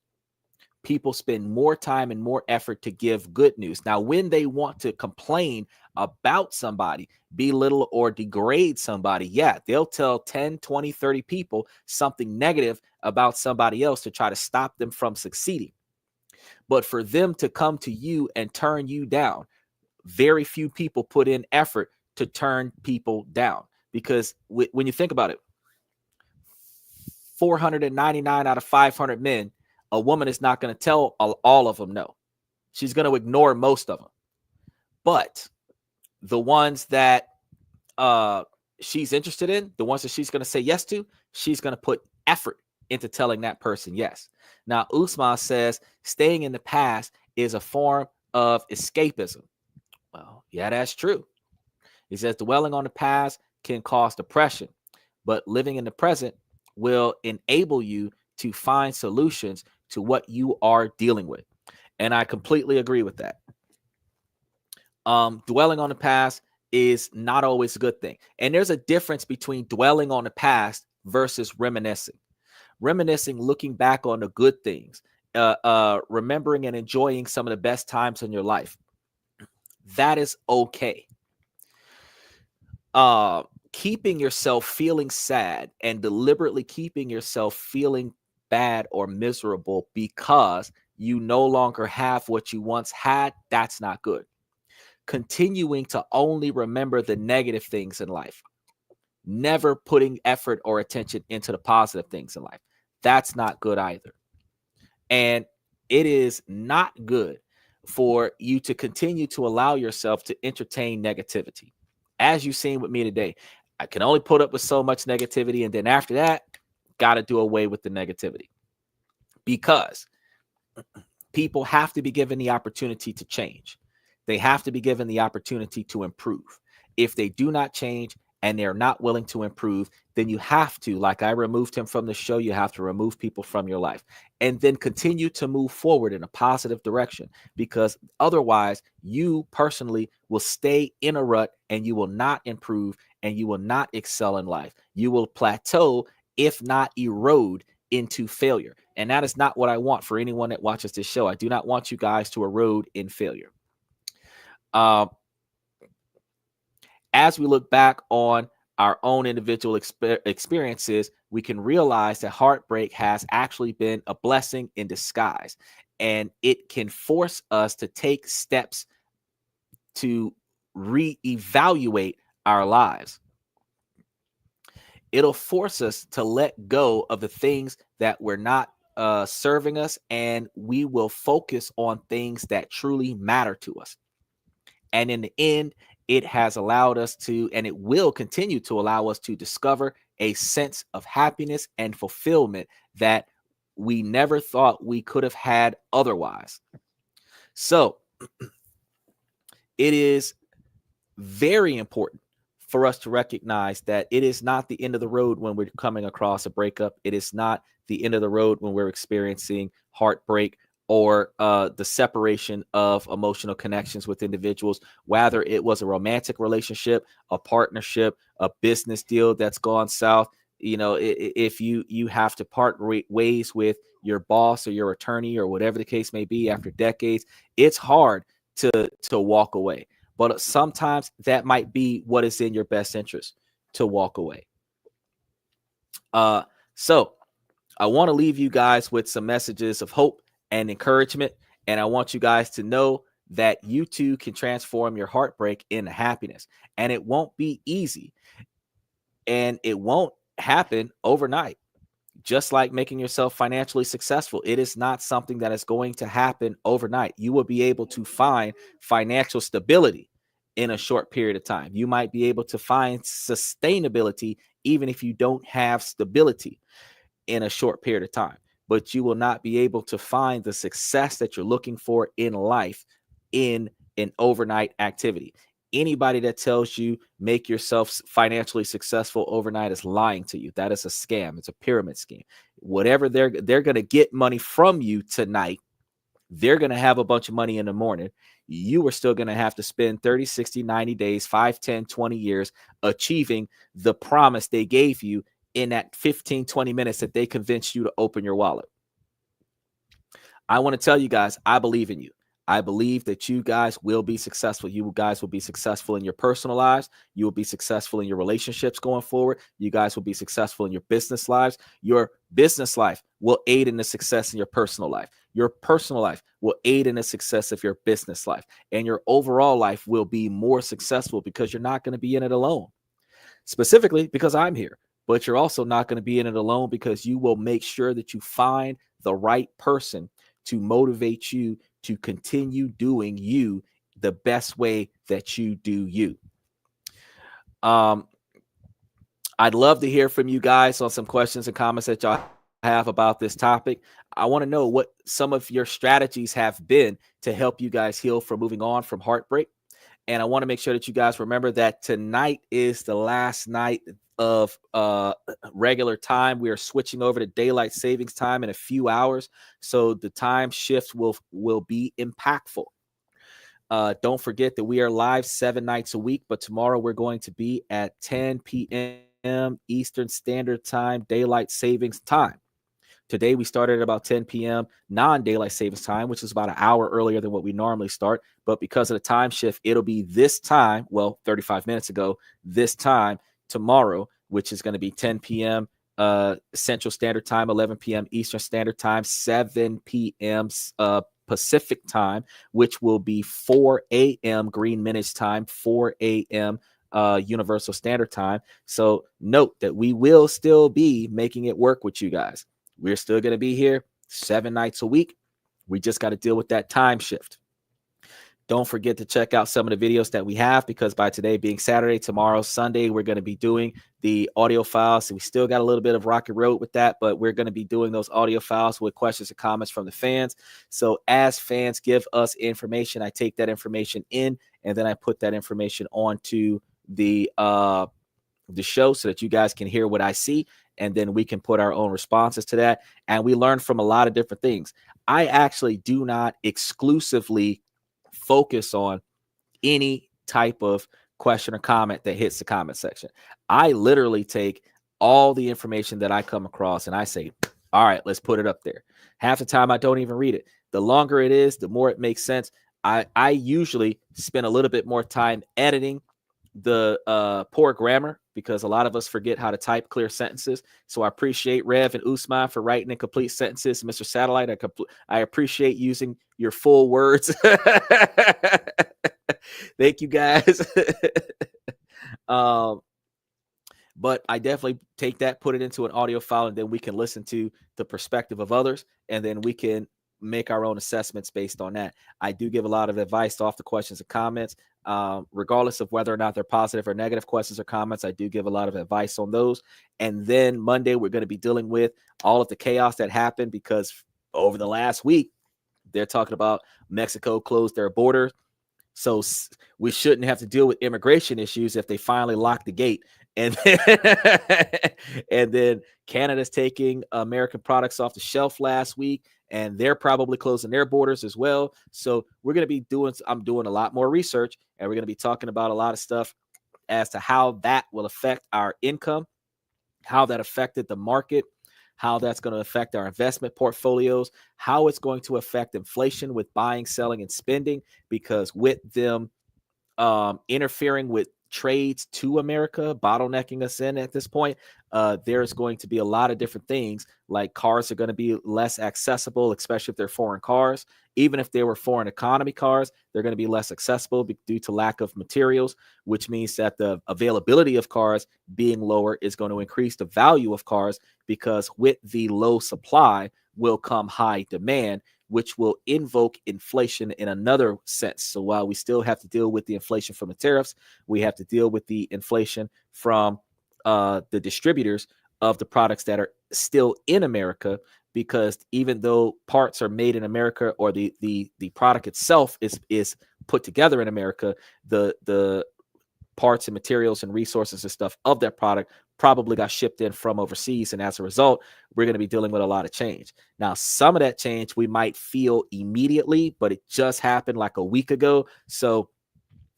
People spend more time and more effort to give good news. Now, when they want to complain about somebody, belittle or degrade somebody, yeah, they'll tell 10, 20, 30 people something negative about somebody else to try to stop them from succeeding. But for them to come to you and turn you down, very few people put in effort to turn people down. Because when you think about it, 499 out of 500 men, a woman is not going to tell all of them no. She's going to ignore most of them. But the ones that she's interested in, the ones that she's going to say yes to, she's going to put effort into telling that person yes. Now, Usman says staying in the past is a form of escapism. Well, yeah, that's true. He says dwelling on the past can cause depression, but living in the present will enable you to find solutions to what you are dealing with. And I completely agree with that. Dwelling on the past is not always a good thing. And there's a difference between dwelling on the past versus reminiscing. Reminiscing, looking back on the good things, remembering and enjoying some of the best times in your life. That is okay. Keeping yourself feeling sad and deliberately keeping yourself feeling bad or miserable because you no longer have what you once had, that's not good. Continuing to only remember the negative things in life, never putting effort or attention into the positive things in life, that's not good either. And it is not good for you to continue to allow yourself to entertain negativity. As you've seen with me today, I can only put up with so much negativity. And then after that, got to do away with the negativity. because people have to be given the opportunity to change. They have to be given the opportunity to improve. If they do not change and they're not willing to improve, then you have to, like I removed him from the show, you have to remove people from your life and then continue to move forward in a positive direction, because otherwise you personally will stay in a rut and you will not improve and you will not excel in life. You will plateau, if not erode, into failure. And that is not what I want for anyone that watches this show. I do not want you guys to erode in failure. As we look back on our own individual experiences, we can realize that heartbreak has actually been a blessing in disguise, and it can force us to take steps to reevaluate our lives. It'll force us to let go of the things that were not serving us, and we will focus on things that truly matter to us. And in the end, it has allowed us to, and it will continue to allow us to discover a sense of happiness and fulfillment that we never thought we could have had otherwise. So it is very important for us to recognize that it is not the end of the road when we're coming across a breakup. It is not the end of the road when we're experiencing heartbreak or the separation of emotional connections with individuals, whether it was a romantic relationship, a partnership, a business deal that's gone south. You know, if you have to part ways with your boss or your attorney or whatever the case may be after decades, it's hard to walk away. But sometimes that might be what is in your best interest, to walk away. So I want to leave you guys with some messages of hope and encouragement. And I want you guys to know that you too can transform your heartbreak into happiness. And it won't be easy. And it won't happen overnight. Just like making yourself financially successful, it is not something that is going to happen overnight. You will be able to find financial stability in a short period of time. You might be able to find sustainability even if you don't have stability in a short period of time, but you will not be able to find the success that you're looking for in life in an overnight activity. Anybody that tells you make yourself financially successful overnight is lying to you. That is a scam. It's a pyramid scheme. Whatever they're going to get money from you tonight, they're going to have a bunch of money in the morning. You are still going to have to spend 30, 60, 90 days, 5, 10, 20 years achieving the promise they gave you in that 15, 20 minutes that they convinced you to open your wallet. I want to tell you guys, I believe in you. I believe that you guys will be successful. You guys will be successful in your personal lives. You will be successful in your relationships going forward. You guys will be successful in your business lives. Your business life will aid in the success in your personal life. Your personal life will aid in the success of your business life. And your overall life will be more successful because you're not going to be in it alone. Specifically because I'm here. But you're also not going to be in it alone because you will make sure that you find the right person to motivate you to continue doing you the best way that you do you. I'd love to hear from you guys on some questions and comments that y'all have about this topic. I want to know what some of your strategies have been to help you guys heal from moving on from heartbreak. And I want to make sure that you guys remember that tonight is the last night of regular time. We are switching over to daylight savings time in a few hours, so the time shift will be impactful. Don't forget that we are live 7 nights a week, but tomorrow we're going to be at 10 p.m. Eastern Standard Time, daylight savings time. Today we started at about 10 p.m. non-daylight savings time, which is about an hour earlier than what we normally start. But because of the time shift, it'll be this time, well, 35 minutes ago, this time tomorrow, which is going to be 10 p.m. Central Standard Time, 11 p.m. Eastern Standard Time, 7 p.m. Pacific Time, which will be 4 a.m. Greenwich Time, 4 a.m. Universal Standard Time. So note that we will still be making it work with you guys. We're still going to be here 7 nights a week. We just got to deal with that time shift. Don't forget to check out some of the videos that we have, because by today being Saturday, tomorrow, Sunday, we're going to be doing the audio files. So we still got a little bit of rocky road with that, but we're going to be doing those audio files with questions and comments from the fans. So as fans give us information, I take that information in, and then I put that information onto the show so that you guys can hear what I see, and then we can put our own responses to that. And we learn from a lot of different things. I actually do not exclusively focus on any type of question or comment that hits the comment section. I literally take all the information that I come across and I say, all right, let's put it up there. Half the time I don't even read it. The longer it is, the more it makes sense. I usually spend a little bit more time editing the poor grammar, because a lot of us forget how to type clear sentences. So I appreciate Rev and Usman for writing in complete sentences. Mr. Satellite, I appreciate using your full words. Thank you, guys. But I definitely take that, put it into an audio file, and then we can listen to the perspective of others, and then we can make our own assessments based on that. I do give a lot of advice off the questions and comments, regardless of whether or not they're positive or negative questions or comments. I do give a lot of advice on those. And then Monday, we're going to be dealing with all of the chaos that happened, because over the last week, they're talking about Mexico closed their borders. So we shouldn't have to deal with immigration issues if they finally lock the gate. And then, and then Canada's taking American products off the shelf last week, and they're probably closing their borders as well. So we're going to be I'm doing a lot more research, and we're going to be talking about a lot of stuff as to how that will affect our income, how that affected the market, how that's going to affect our investment portfolios, how it's going to affect inflation with buying, selling, and spending, because with them interfering with trades to America, bottlenecking us in at this point, there's going to be a lot of different things, like cars are going to be less accessible, especially if they're foreign cars. Even if they were foreign economy cars, they're going to be less accessible due to lack of materials, which means that the availability of cars being lower is going to increase the value of cars, because with the low supply will come high demand, which will invoke inflation in another sense. So while we still have to deal with the inflation from the tariffs, we have to deal with the inflation from the distributors of the products that are still in America, because even though parts are made in America, or the product itself is put together in America, the parts and materials and resources and stuff of that product probably got shipped in from overseas. And as a result, we're going to be dealing with a lot of change. Now, some of that change we might feel immediately, but it just happened like a week ago. So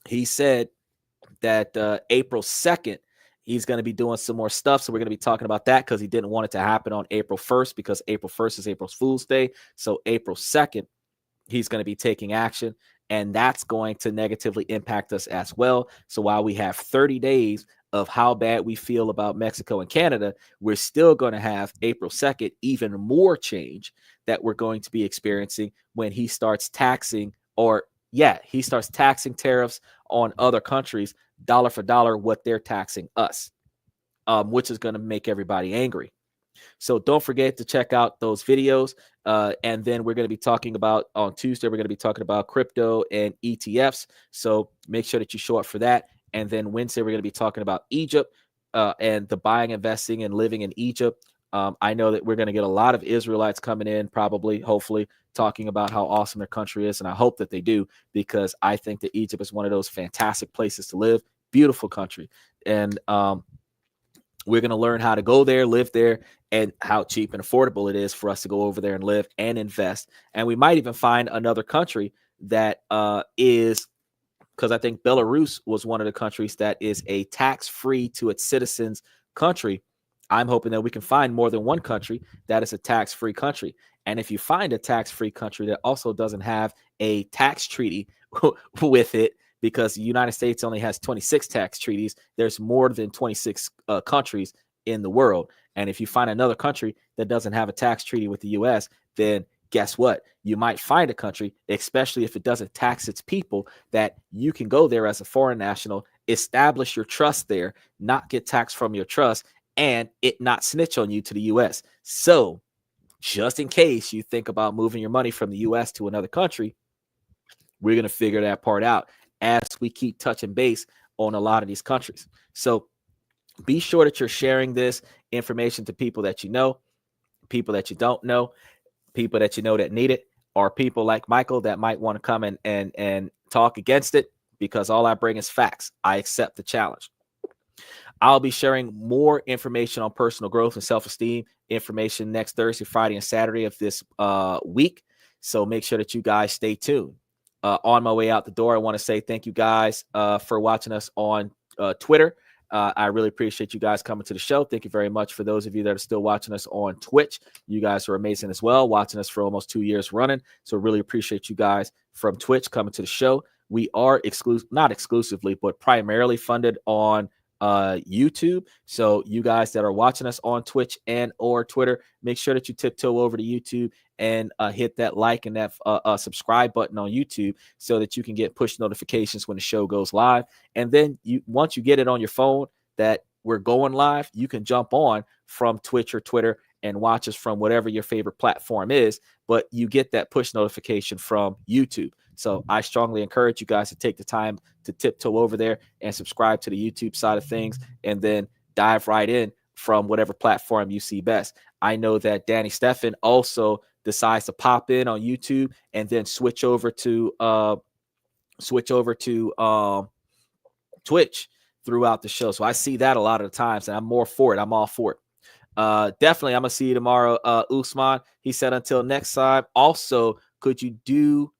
he said that April 2nd, he's going to be doing some more stuff. So we're going to be talking about that, because he didn't want it to happen on April 1st, because April 1st is April Fool's Day. So April 2nd, he's going to be taking action, and that's going to negatively impact us as well. So while we have 30 days of how bad we feel about Mexico and Canada, we're still going to have April 2nd, even more change that we're going to be experiencing when he starts taxing, he starts taxing tariffs on other countries, dollar for dollar, what they're taxing us, which is going to make everybody angry. So don't forget to check out those videos. And then we're going to be talking about, on Tuesday, we're going to be talking about crypto and ETFs. So make sure that you show up for that. And then Wednesday, we're going to be talking about Egypt and the buying, investing, and living in Egypt. I know that we're going to get a lot of Israelites coming in, probably, hopefully, talking about how awesome their country is. And I hope that they do, because I think that Egypt is one of those fantastic places to live. Beautiful country. And we're going to learn how to go there, live there, and how cheap and affordable it is for us to go over there and live and invest. And we might even find another country that is, because I think Belarus was one of the countries that is a tax-free to its citizens country. I'm hoping that we can find more than one country that is a tax-free country. And if you find a tax-free country that also doesn't have a tax treaty with it, because the United States only has 26 tax treaties, there's more than 26 countries in the world. And if you find another country that doesn't have a tax treaty with the U.S., then guess what? You might find a country, especially if it doesn't tax its people, that you can go there as a foreign national, establish your trust there, not get taxed from your trust, and it not snitch on you to the U.S. So just in case you think about moving your money from the U.S. to another country, We're going to figure that part out as we keep touching base on a lot of these countries. So be sure that you're sharing this information to people that you know, people that you don't know, people that you know that need it, or people like Michael that might want to come and talk against it, because all I bring is facts. I accept the challenge. I'll be sharing more information on personal growth and self-esteem information next Thursday, Friday, and Saturday of this week. So make sure that you guys stay tuned. On my way out the door, I want to say thank you guys for watching us on Twitter. I really appreciate you guys coming to the show. Thank you very much for those of you that are still watching us on Twitch. You guys are amazing as well, watching us for almost 2 years running. So really appreciate you guys from Twitch coming to the show. We are not exclusively, but primarily funded on YouTube. So you guys that are watching us on Twitch and or Twitter, make sure that you tiptoe over to YouTube and hit that like and that subscribe button on YouTube so that you can get push notifications when the show goes live. And then once you get it on your phone that we're going live, you can jump on from Twitch or Twitter and watch us from whatever your favorite platform is, but you get that push notification from YouTube. So I strongly encourage you guys to take the time to tiptoe over there and subscribe to the YouTube side of things, and then dive right in from whatever platform you see best. I know that Danny Steffen also decides to pop in on YouTube and then switch over to Twitch throughout the show. So I see that a lot of the times, and I'm more for it. I'm all for it. Definitely, I'm gonna see you tomorrow, Usman. He said until next time. Also, could you do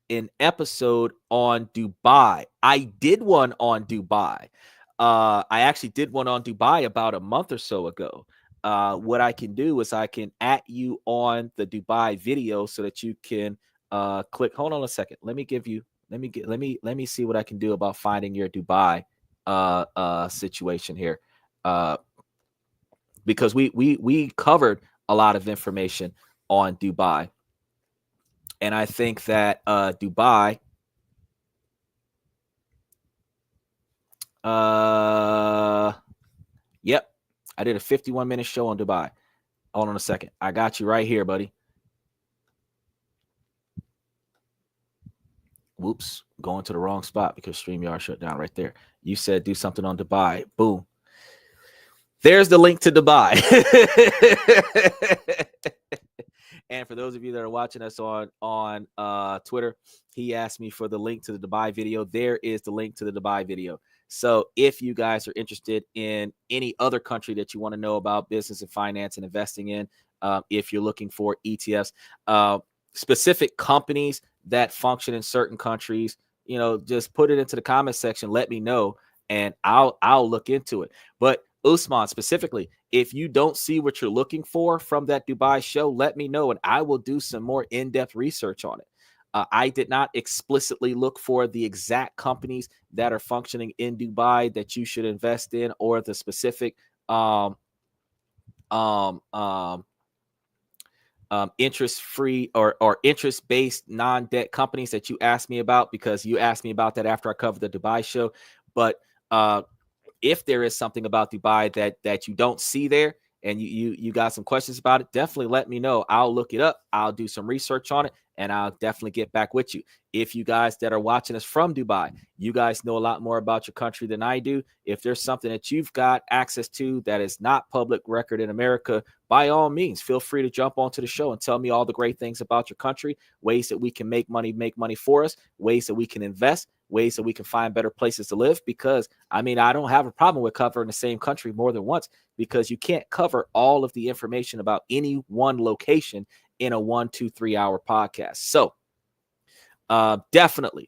an episode on Dubai? I did one on Dubai. I actually did one on Dubai about a month or so ago. What I can do is I can @ you on the Dubai video so that you can click. Hold on a second. Let me see what I can do about finding your Dubai situation here. Because we covered a lot of information on Dubai. And I think that Dubai, yep, I did a 51-minute show on Dubai. Hold on a second. I got you right here, buddy. Whoops, going to the wrong spot because StreamYard shut down right there. You said do something on Dubai. Boom. There's the link to Dubai. And for those of you that are watching us on Twitter, he asked me for the link to the Dubai video. There is the link to the Dubai video. So if you guys are interested in any other country that you want to know about business and finance and investing in, if you're looking for ETFs, specific companies that function in certain countries, just put it into the comment section. Let me know, and I'll look into it. But Usman, specifically, if you don't see what you're looking for from that Dubai show, let me know, and I will do some more in-depth research on it. I did not explicitly look for the exact companies that are functioning in Dubai that you should invest in, or the specific interest-free or interest-based non-debt companies that you asked me about, because you asked me about that after I covered the Dubai show. But if there is something about Dubai that you don't see there, and you got some questions about it, definitely let me know. I'll look it up. I'll do some research on it, and I'll definitely get back with you. If you guys that are watching us from Dubai, you guys know a lot more about your country than I do. If there's something that you've got access to that is not public record in America, by all means, feel free to jump onto the show and tell me all the great things about your country, ways that we can make money for us, ways that we can invest, ways that we can find better places to live. Because I don't have a problem with covering the same country more than once, because you can't cover all of the information about any one location in a 1, 2, 3 hour podcast. So definitely.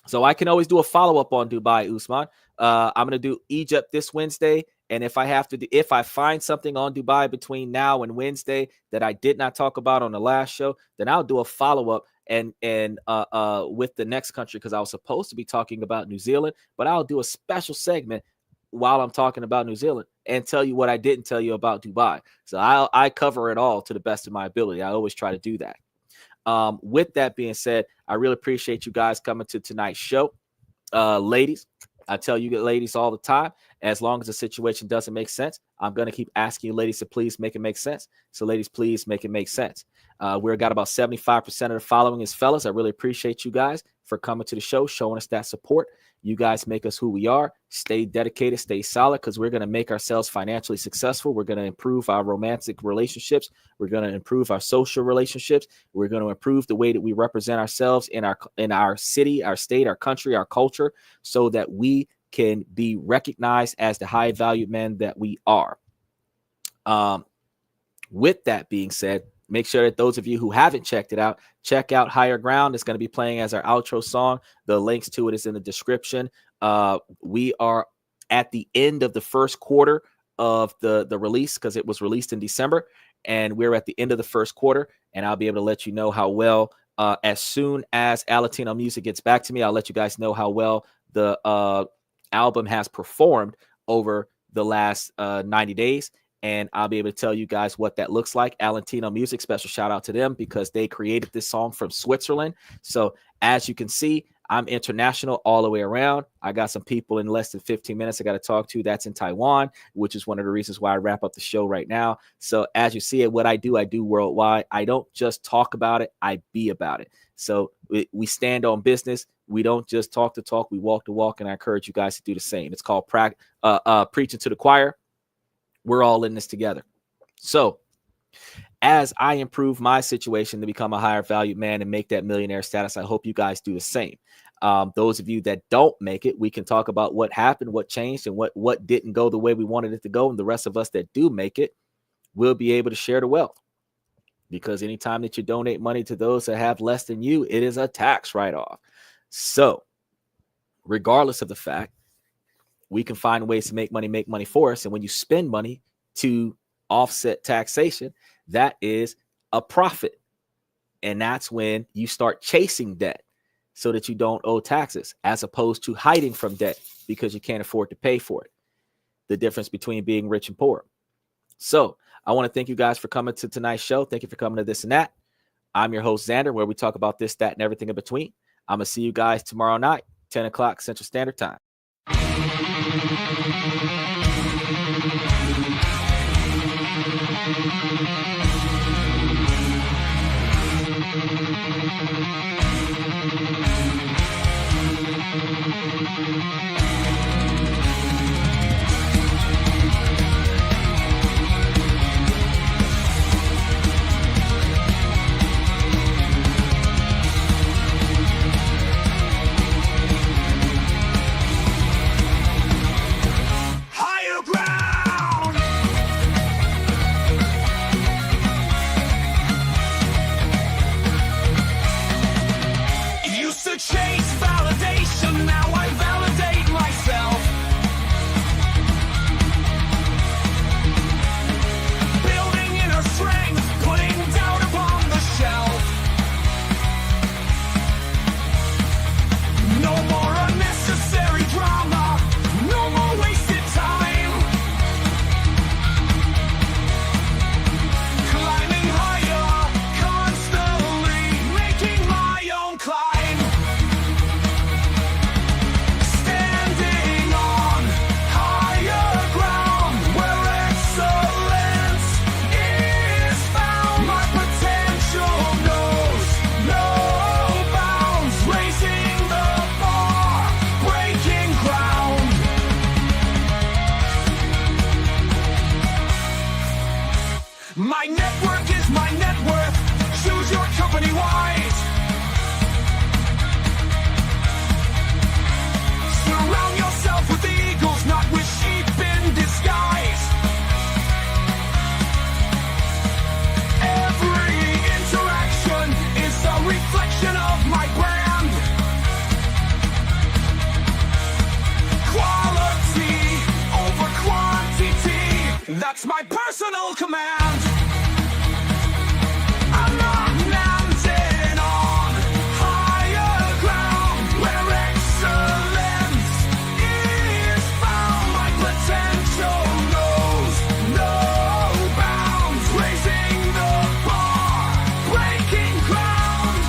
So I can always do a follow-up on Dubai, Usman. I'm going to do Egypt this Wednesday. And if I find something on Dubai between now and Wednesday that I did not talk about on the last show, then I'll do a follow-up and with the next country, because I was supposed to be talking about New Zealand, but I'll do a special segment while I'm talking about New Zealand and tell you what I didn't tell you about Dubai. So I cover it all to the best of my ability. I always try to do that. With that being said, I really appreciate you guys coming to tonight's show. Ladies, I tell you ladies all the time, as long as the situation doesn't make sense, I'm going to keep asking you ladies to please make it make sense. So ladies, please make it make sense. We've got about 75% of the following is fellas. I really appreciate you guys for coming to the show, showing us that support. You guys make us who we are. Stay dedicated, stay solid, because we're going to make ourselves financially successful. We're going to improve our romantic relationships. We're going to improve our social relationships. We're going to improve the way that we represent ourselves in our city, our state, our country, our culture, so that we can be recognized as the high valued men that we are. With that being said, make sure that those of you who haven't checked it out, check out Higher Ground. It's going to be playing as our outro song. The links to it is in the description. We are at the end of the first quarter of the release, because it was released in December, and we're at the end of the first quarter, and I'll be able to let you know how well, as soon as alanito.music gets back to me, I'll let you guys know how well the album has performed over the last 90 days. And I'll be able to tell you guys what that looks like. alanito.music, special shout out to them, because they created this song from Switzerland. So as you can see, I'm international all the way around. I got some people in less than 15 minutes I got to talk to. That's in Taiwan, which is one of the reasons why I wrap up the show right now. So as you see it, what I do worldwide. I don't just talk about it, I be about it. So we stand on business. We don't just talk the talk, we walk the walk, and I encourage you guys to do the same. It's called preaching to the choir. We're all in this together. So as I improve my situation to become a higher valued man and make that millionaire status, I hope you guys do the same. Those of you that don't make it, we can talk about what happened, what changed, and what didn't go the way we wanted it to go. And the rest of us that do make it will be able to share the wealth. Because anytime that you donate money to those that have less than you, it is a tax write-off. So regardless of the fact, we can find ways to make money for us. And when you spend money to offset taxation, that is a profit. And that's when you start chasing debt so that you don't owe taxes, as opposed to hiding from debt because you can't afford to pay for it. The difference between being rich and poor. So I want to thank you guys for coming to tonight's show. Thank you for coming to This and That. I'm your host, Xander, where we talk about this, that, and everything in between. I'm going to see you guys tomorrow night, 10 o'clock Central Standard Time. Higher ground. Used to chase validation, now I validate myself. Building inner strength, putting doubt upon the shelf. No more unnecessary drama, no more wasted time. Climbing higher, constantly making my own climb. Standing on higher ground where excellence is found. My potential knows no bounds, raising the bar, breaking ground. My network is my net worth. Choose your company wise. Surround yourself with eagles, not with sheep in disguise. Every interaction is a reflection of my brand. Quality over quantity, that's my personal command. I'm not landing on higher ground where excellence is found. My potential knows no bounds, raising the bar, breaking ground.